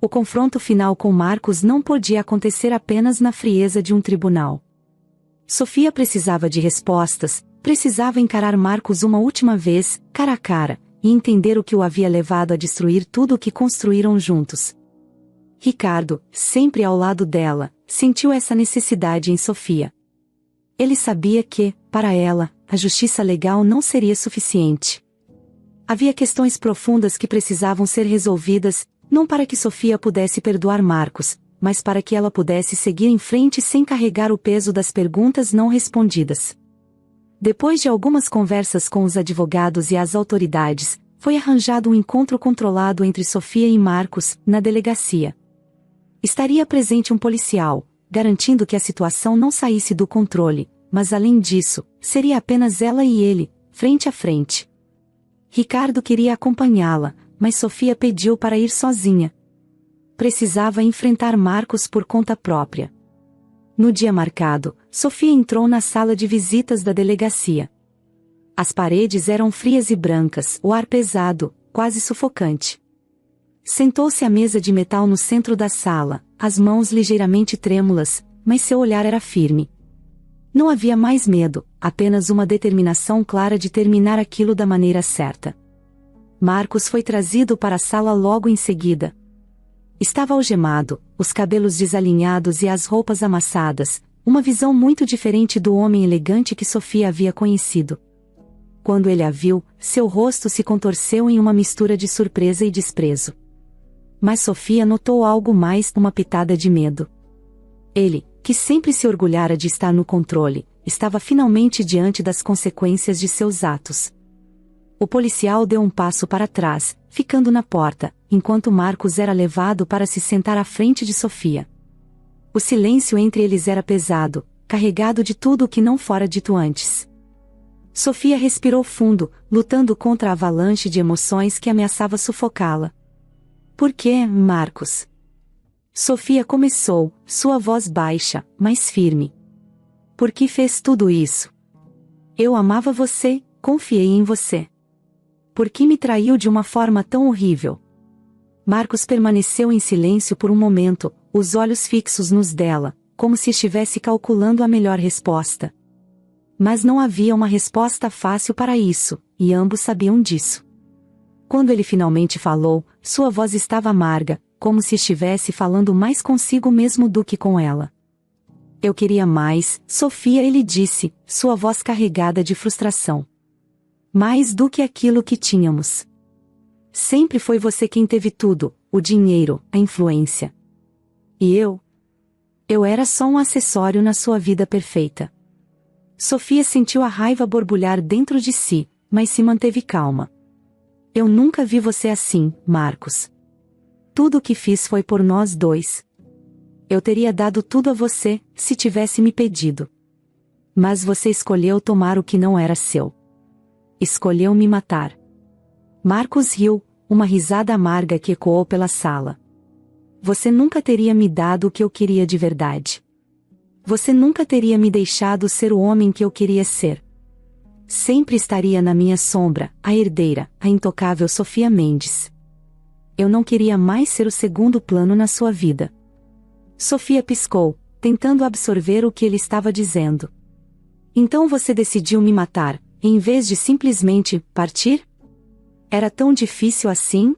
O confronto final com Marcos não podia acontecer apenas na frieza de um tribunal. Sofia precisava de respostas, precisava encarar Marcos uma última vez, cara a cara, e entender o que o havia levado a destruir tudo o que construíram juntos. Ricardo, sempre ao lado dela, sentiu essa necessidade em Sofia. Ele sabia que, para ela, a justiça legal não seria suficiente. Havia questões profundas que precisavam ser resolvidas, não para que Sofia pudesse perdoar Marcos, mas para que ela pudesse seguir em frente sem carregar o peso das perguntas não respondidas. Depois de algumas conversas com os advogados e as autoridades, foi arranjado um encontro controlado entre Sofia e Marcos, na delegacia. Estaria presente um policial, garantindo que a situação não saísse do controle, mas além disso, seria apenas ela e ele, frente a frente. Ricardo queria acompanhá-la, mas Sofia pediu para ir sozinha. precisava enfrentar Marcos por conta própria. No dia marcado, Sofia entrou na sala de visitas da delegacia. As paredes eram frias e brancas, o ar pesado, quase sufocante. Sentou-se à mesa de metal no centro da sala, as mãos ligeiramente trêmulas, mas seu olhar era firme. Não havia mais medo, apenas uma determinação clara de terminar aquilo da maneira certa. Marcos foi trazido para a sala logo em seguida. Estava algemado, os cabelos desalinhados e as roupas amassadas, uma visão muito diferente do homem elegante que Sofia havia conhecido. Quando ele a viu, seu rosto se contorceu em uma mistura de surpresa e desprezo. Mas Sofia notou algo mais, uma pitada de medo. Ele, que sempre se orgulhara de estar no controle, estava finalmente diante das consequências de seus atos. O policial deu um passo para trás, ficando na porta, enquanto Marcos era levado para se sentar à frente de Sofia. O silêncio entre eles era pesado, carregado de tudo o que não fora dito antes. Sofia respirou fundo, lutando contra a avalanche de emoções que ameaçava sufocá-la. Por que, Marcos? Sofia começou, sua voz baixa, mas firme. Por que fez tudo isso? Eu amava você, confiei em você. Por que me traiu de uma forma tão horrível? Marcos permaneceu em silêncio por um momento, os olhos fixos nos dela, como se estivesse calculando a melhor resposta. Mas não havia uma resposta fácil para isso, e ambos sabiam disso. Quando ele finalmente falou, sua voz estava amarga, como se estivesse falando mais consigo mesmo do que com ela. Eu queria mais, Sofia, ele disse, sua voz carregada de frustração. Mais do que aquilo que tínhamos. Sempre foi você quem teve tudo, o dinheiro, a influência. E eu? Eu era só um acessório na sua vida perfeita. Sofia sentiu a raiva borbulhar dentro de si, mas se manteve calma. Eu nunca vi você assim, Marcos. Tudo o que fiz foi por nós dois. Eu teria dado tudo a você, se tivesse me pedido. Mas você escolheu tomar o que não era seu. Escolheu me matar. Marcos riu, uma risada amarga que ecoou pela sala. Você nunca teria me dado o que eu queria de verdade. Você nunca teria me deixado ser o homem que eu queria ser. Sempre estaria na minha sombra, a herdeira, a intocável Sofia Mendes. Eu não queria mais ser o segundo plano na sua vida. Sofia piscou, tentando absorver o que ele estava dizendo. Então você decidiu me matar, em vez de simplesmente partir? Era tão difícil assim?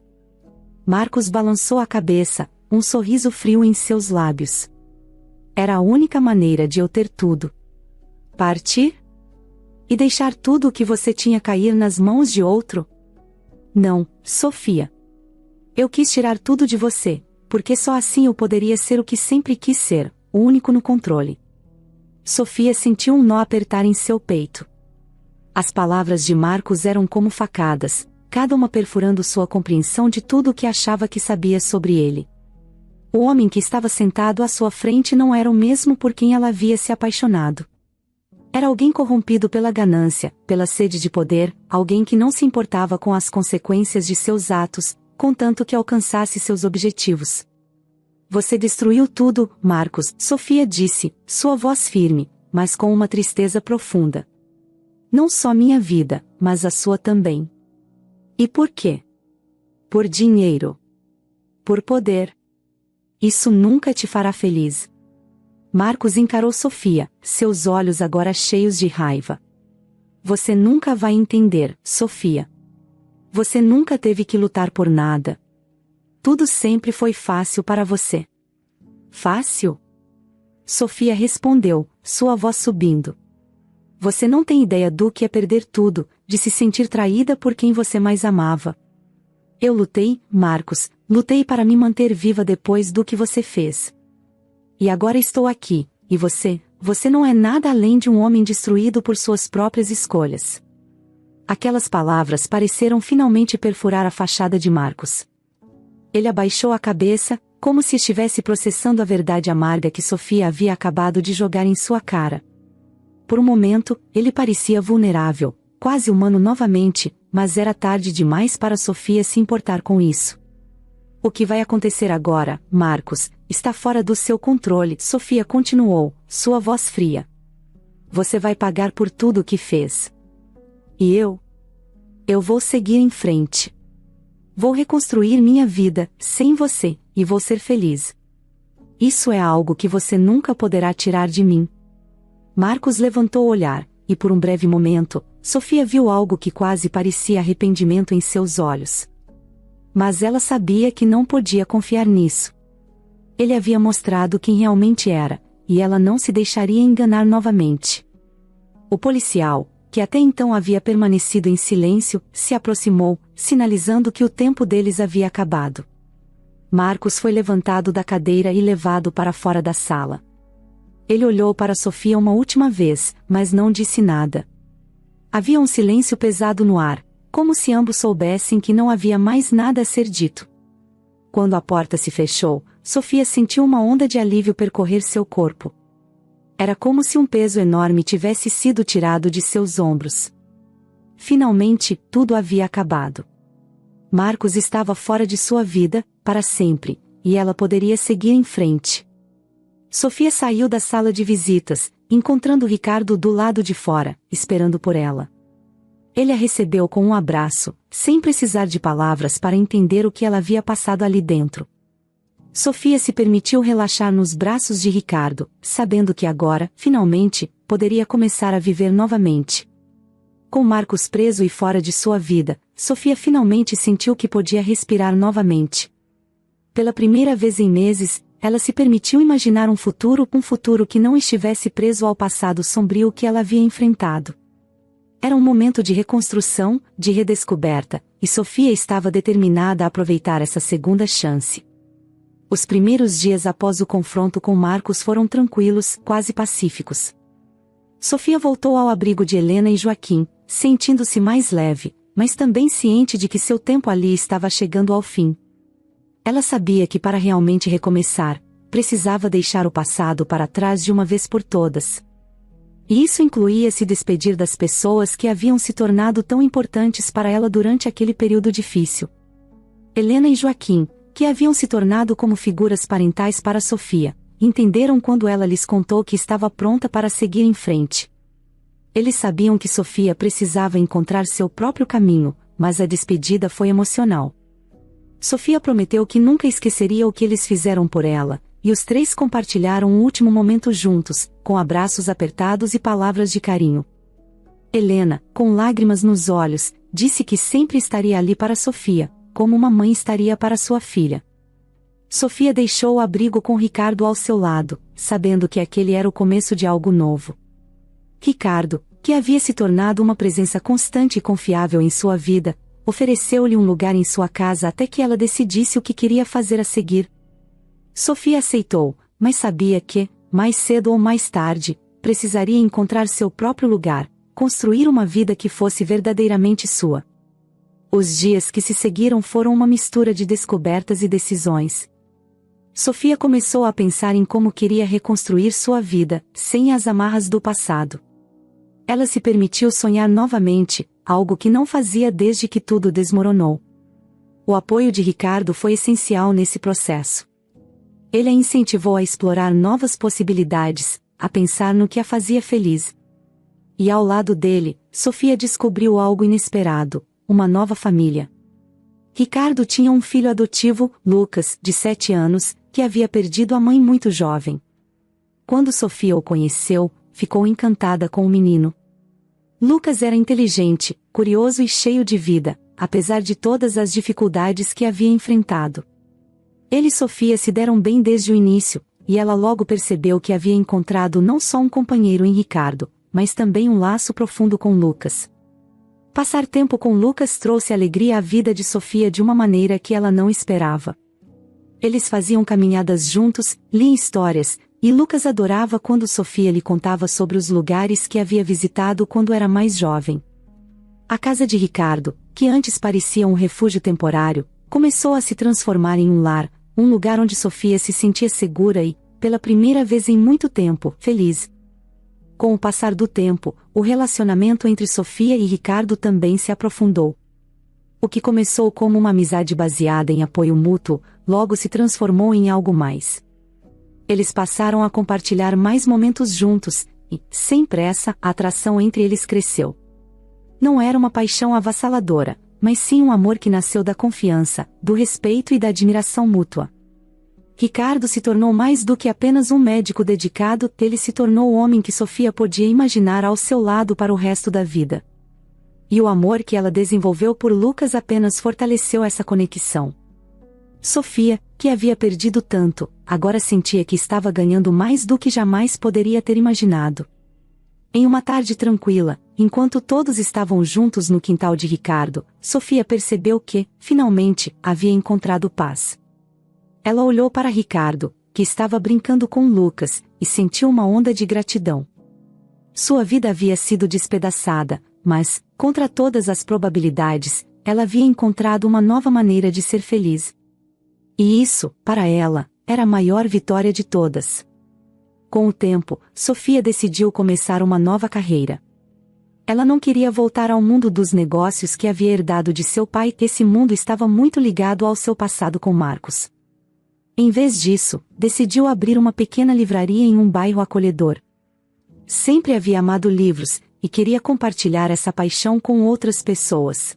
Marcos balançou a cabeça, um sorriso frio em seus lábios. Era a única maneira de eu ter tudo. Partir? E deixar tudo o que você tinha cair nas mãos de outro? Não, Sofia. Eu quis tirar tudo de você, porque só assim eu poderia ser o que sempre quis ser, o único no controle. Sofia sentiu um nó apertar em seu peito. As palavras de Marcos eram como facadas, cada uma perfurando sua compreensão de tudo o que achava que sabia sobre ele. O homem que estava sentado à sua frente não era o mesmo por quem ela havia se apaixonado. Era alguém corrompido pela ganância, pela sede de poder, alguém que não se importava com as consequências de seus atos, contanto que alcançasse seus objetivos. Você destruiu tudo, Marcos, Sofia disse, sua voz firme, mas com uma tristeza profunda. Não só minha vida, mas a sua também. E por quê? Por dinheiro. Por poder. Isso nunca te fará feliz. Marcos encarou Sofia, seus olhos agora cheios de raiva. Você nunca vai entender, Sofia. Você nunca teve que lutar por nada. Tudo sempre foi fácil para você. Fácil? Sofia respondeu, sua voz subindo. Você não tem ideia do que é perder tudo, de se sentir traída por quem você mais amava. Eu lutei, Marcos, lutei para me manter viva depois do que você fez. E agora estou aqui, e você não é nada além de um homem destruído por suas próprias escolhas. Aquelas palavras pareceram finalmente perfurar a fachada de Marcos. Ele abaixou a cabeça, como se estivesse processando a verdade amarga que Sofia havia acabado de jogar em sua cara. Por um momento, ele parecia vulnerável, quase humano novamente, mas era tarde demais para Sofia se importar com isso. O que vai acontecer agora, Marcos, está fora do seu controle, Sofia continuou, sua voz fria. Você vai pagar por tudo o que fez. E eu? Eu vou seguir em frente. Vou reconstruir minha vida, sem você, e vou ser feliz. Isso é algo que você nunca poderá tirar de mim. Marcos levantou o olhar, e por um breve momento, Sofia viu algo que quase parecia arrependimento em seus olhos. Mas ela sabia que não podia confiar nisso. Ele havia mostrado quem realmente era, e ela não se deixaria enganar novamente. O policial, que até então havia permanecido em silêncio, se aproximou, sinalizando que o tempo deles havia acabado. Marcos foi levantado da cadeira e levado para fora da sala. Ele olhou para Sofia uma última vez, mas não disse nada. Havia um silêncio pesado no ar, como se ambos soubessem que não havia mais nada a ser dito. Quando a porta se fechou, Sofia sentiu uma onda de alívio percorrer seu corpo. Era como se um peso enorme tivesse sido tirado de seus ombros. Finalmente, tudo havia acabado. Marcos estava fora de sua vida, para sempre, e ela poderia seguir em frente. Sofia saiu da sala de visitas, encontrando Ricardo do lado de fora, esperando por ela. Ele a recebeu com um abraço, sem precisar de palavras para entender o que ela havia passado ali dentro. Sofia se permitiu relaxar nos braços de Ricardo, sabendo que agora, finalmente, poderia começar a viver novamente. Com Marcos preso e fora de sua vida, Sofia finalmente sentiu que podia respirar novamente. Pela primeira vez em meses, ela se permitiu imaginar um futuro que não estivesse preso ao passado sombrio que ela havia enfrentado. Era um momento de reconstrução, de redescoberta, e Sofia estava determinada a aproveitar essa segunda chance. Os primeiros dias após o confronto com Marcos foram tranquilos, quase pacíficos. Sofia voltou ao abrigo de Helena e Joaquim, sentindo-se mais leve, mas também ciente de que seu tempo ali estava chegando ao fim. Ela sabia que para realmente recomeçar, precisava deixar o passado para trás de uma vez por todas. E isso incluía se despedir das pessoas que haviam se tornado tão importantes para ela durante aquele período difícil. Helena e Joaquim, que haviam se tornado como figuras parentais para Sofia, entenderam quando ela lhes contou que estava pronta para seguir em frente. Eles sabiam que Sofia precisava encontrar seu próprio caminho, mas a despedida foi emocional. Sofia prometeu que nunca esqueceria o que eles fizeram por ela, e os três compartilharam um último momento juntos, com abraços apertados e palavras de carinho. Helena, com lágrimas nos olhos, disse que sempre estaria ali para Sofia, como uma mãe estaria para sua filha. Sofia deixou o abrigo com Ricardo ao seu lado, sabendo que aquele era o começo de algo novo. Ricardo, que havia se tornado uma presença constante e confiável em sua vida, ofereceu-lhe um lugar em sua casa até que ela decidisse o que queria fazer a seguir. Sofia aceitou, mas sabia que, mais cedo ou mais tarde, precisaria encontrar seu próprio lugar, construir uma vida que fosse verdadeiramente sua. Os dias que se seguiram foram uma mistura de descobertas e decisões. Sofia começou a pensar em como queria reconstruir sua vida, sem as amarras do passado. Ela se permitiu sonhar novamente, algo que não fazia desde que tudo desmoronou. O apoio de Ricardo foi essencial nesse processo. Ele a incentivou a explorar novas possibilidades, a pensar no que a fazia feliz. E ao lado dele, Sofia descobriu algo inesperado, uma nova família. Ricardo tinha um filho adotivo, Lucas, de 7 anos, que havia perdido a mãe muito jovem. Quando Sofia o conheceu, ficou encantada com o menino. Lucas era inteligente, curioso e cheio de vida, apesar de todas as dificuldades que havia enfrentado. Ele e Sofia se deram bem desde o início, e ela logo percebeu que havia encontrado não só um companheiro em Ricardo, mas também um laço profundo com Lucas. Passar tempo com Lucas trouxe alegria à vida de Sofia de uma maneira que ela não esperava. Eles faziam caminhadas juntos, liam histórias, e Lucas adorava quando Sofia lhe contava sobre os lugares que havia visitado quando era mais jovem. A casa de Ricardo, que antes parecia um refúgio temporário, começou a se transformar em um lar, um lugar onde Sofia se sentia segura e, pela primeira vez em muito tempo, feliz. Com o passar do tempo, o relacionamento entre Sofia e Ricardo também se aprofundou. O que começou como uma amizade baseada em apoio mútuo, logo se transformou em algo mais. Eles passaram a compartilhar mais momentos juntos, e, sem pressa, a atração entre eles cresceu. Não era uma paixão avassaladora, mas sim um amor que nasceu da confiança, do respeito e da admiração mútua. Ricardo se tornou mais do que apenas um médico dedicado, ele se tornou o homem que Sofia podia imaginar ao seu lado para o resto da vida. E o amor que ela desenvolveu por Lucas apenas fortaleceu essa conexão. Sofia, que havia perdido tanto, agora sentia que estava ganhando mais do que jamais poderia ter imaginado. Em uma tarde tranquila, enquanto todos estavam juntos no quintal de Ricardo, Sofia percebeu que, finalmente, havia encontrado paz. Ela olhou para Ricardo, que estava brincando com Lucas, e sentiu uma onda de gratidão. Sua vida havia sido despedaçada, mas, contra todas as probabilidades, ela havia encontrado uma nova maneira de ser feliz. E isso, para ela, era a maior vitória de todas. Com o tempo, Sofia decidiu começar uma nova carreira. Ela não queria voltar ao mundo dos negócios que havia herdado de seu pai, esse mundo estava muito ligado ao seu passado com Marcos. Em vez disso, decidiu abrir uma pequena livraria em um bairro acolhedor. Sempre havia amado livros, e queria compartilhar essa paixão com outras pessoas.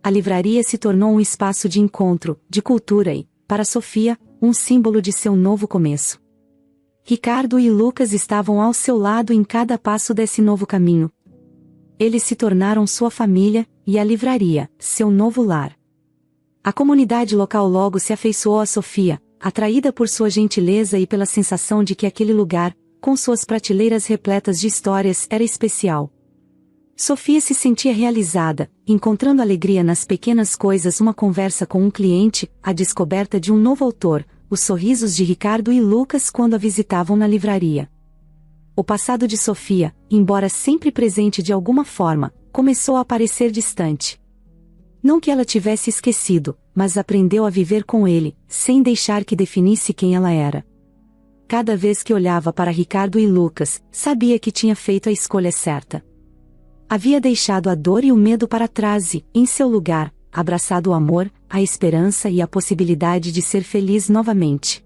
A livraria se tornou um espaço de encontro, de cultura e, para Sofia, um símbolo de seu novo começo. Ricardo e Lucas estavam ao seu lado em cada passo desse novo caminho. Eles se tornaram sua família, e a livraria, seu novo lar. A comunidade local logo se afeiçoou a Sofia, atraída por sua gentileza e pela sensação de que aquele lugar, com suas prateleiras repletas de histórias, era especial. Sofia se sentia realizada, encontrando alegria nas pequenas coisas, uma conversa com um cliente, a descoberta de um novo autor, os sorrisos de Ricardo e Lucas quando a visitavam na livraria. O passado de Sofia, embora sempre presente de alguma forma, começou a parecer distante. Não que ela tivesse esquecido, mas aprendeu a viver com ele, sem deixar que definisse quem ela era. Cada vez que olhava para Ricardo e Lucas, sabia que tinha feito a escolha certa. Havia deixado a dor e o medo para trás e, em seu lugar, abraçado o amor, a esperança e a possibilidade de ser feliz novamente.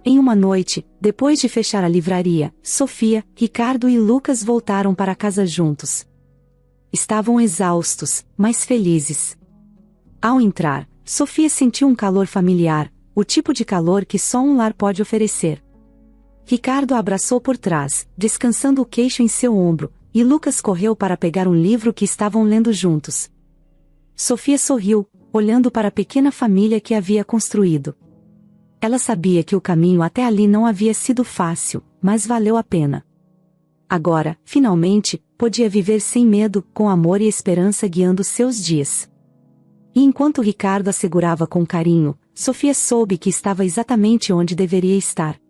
Em uma noite, depois de fechar a livraria, Sofia, Ricardo e Lucas voltaram para casa juntos. Estavam exaustos, mas felizes. Ao entrar, Sofia sentiu um calor familiar, o tipo de calor que só um lar pode oferecer. Ricardo a abraçou por trás, descansando o queixo em seu ombro, e Lucas correu para pegar um livro que estavam lendo juntos. Sofia sorriu, olhando para a pequena família que havia construído. Ela sabia que o caminho até ali não havia sido fácil, mas valeu a pena. Agora, finalmente, podia viver sem medo, com amor e esperança guiando seus dias. E enquanto Ricardo a segurava com carinho, Sofia soube que estava exatamente onde deveria estar.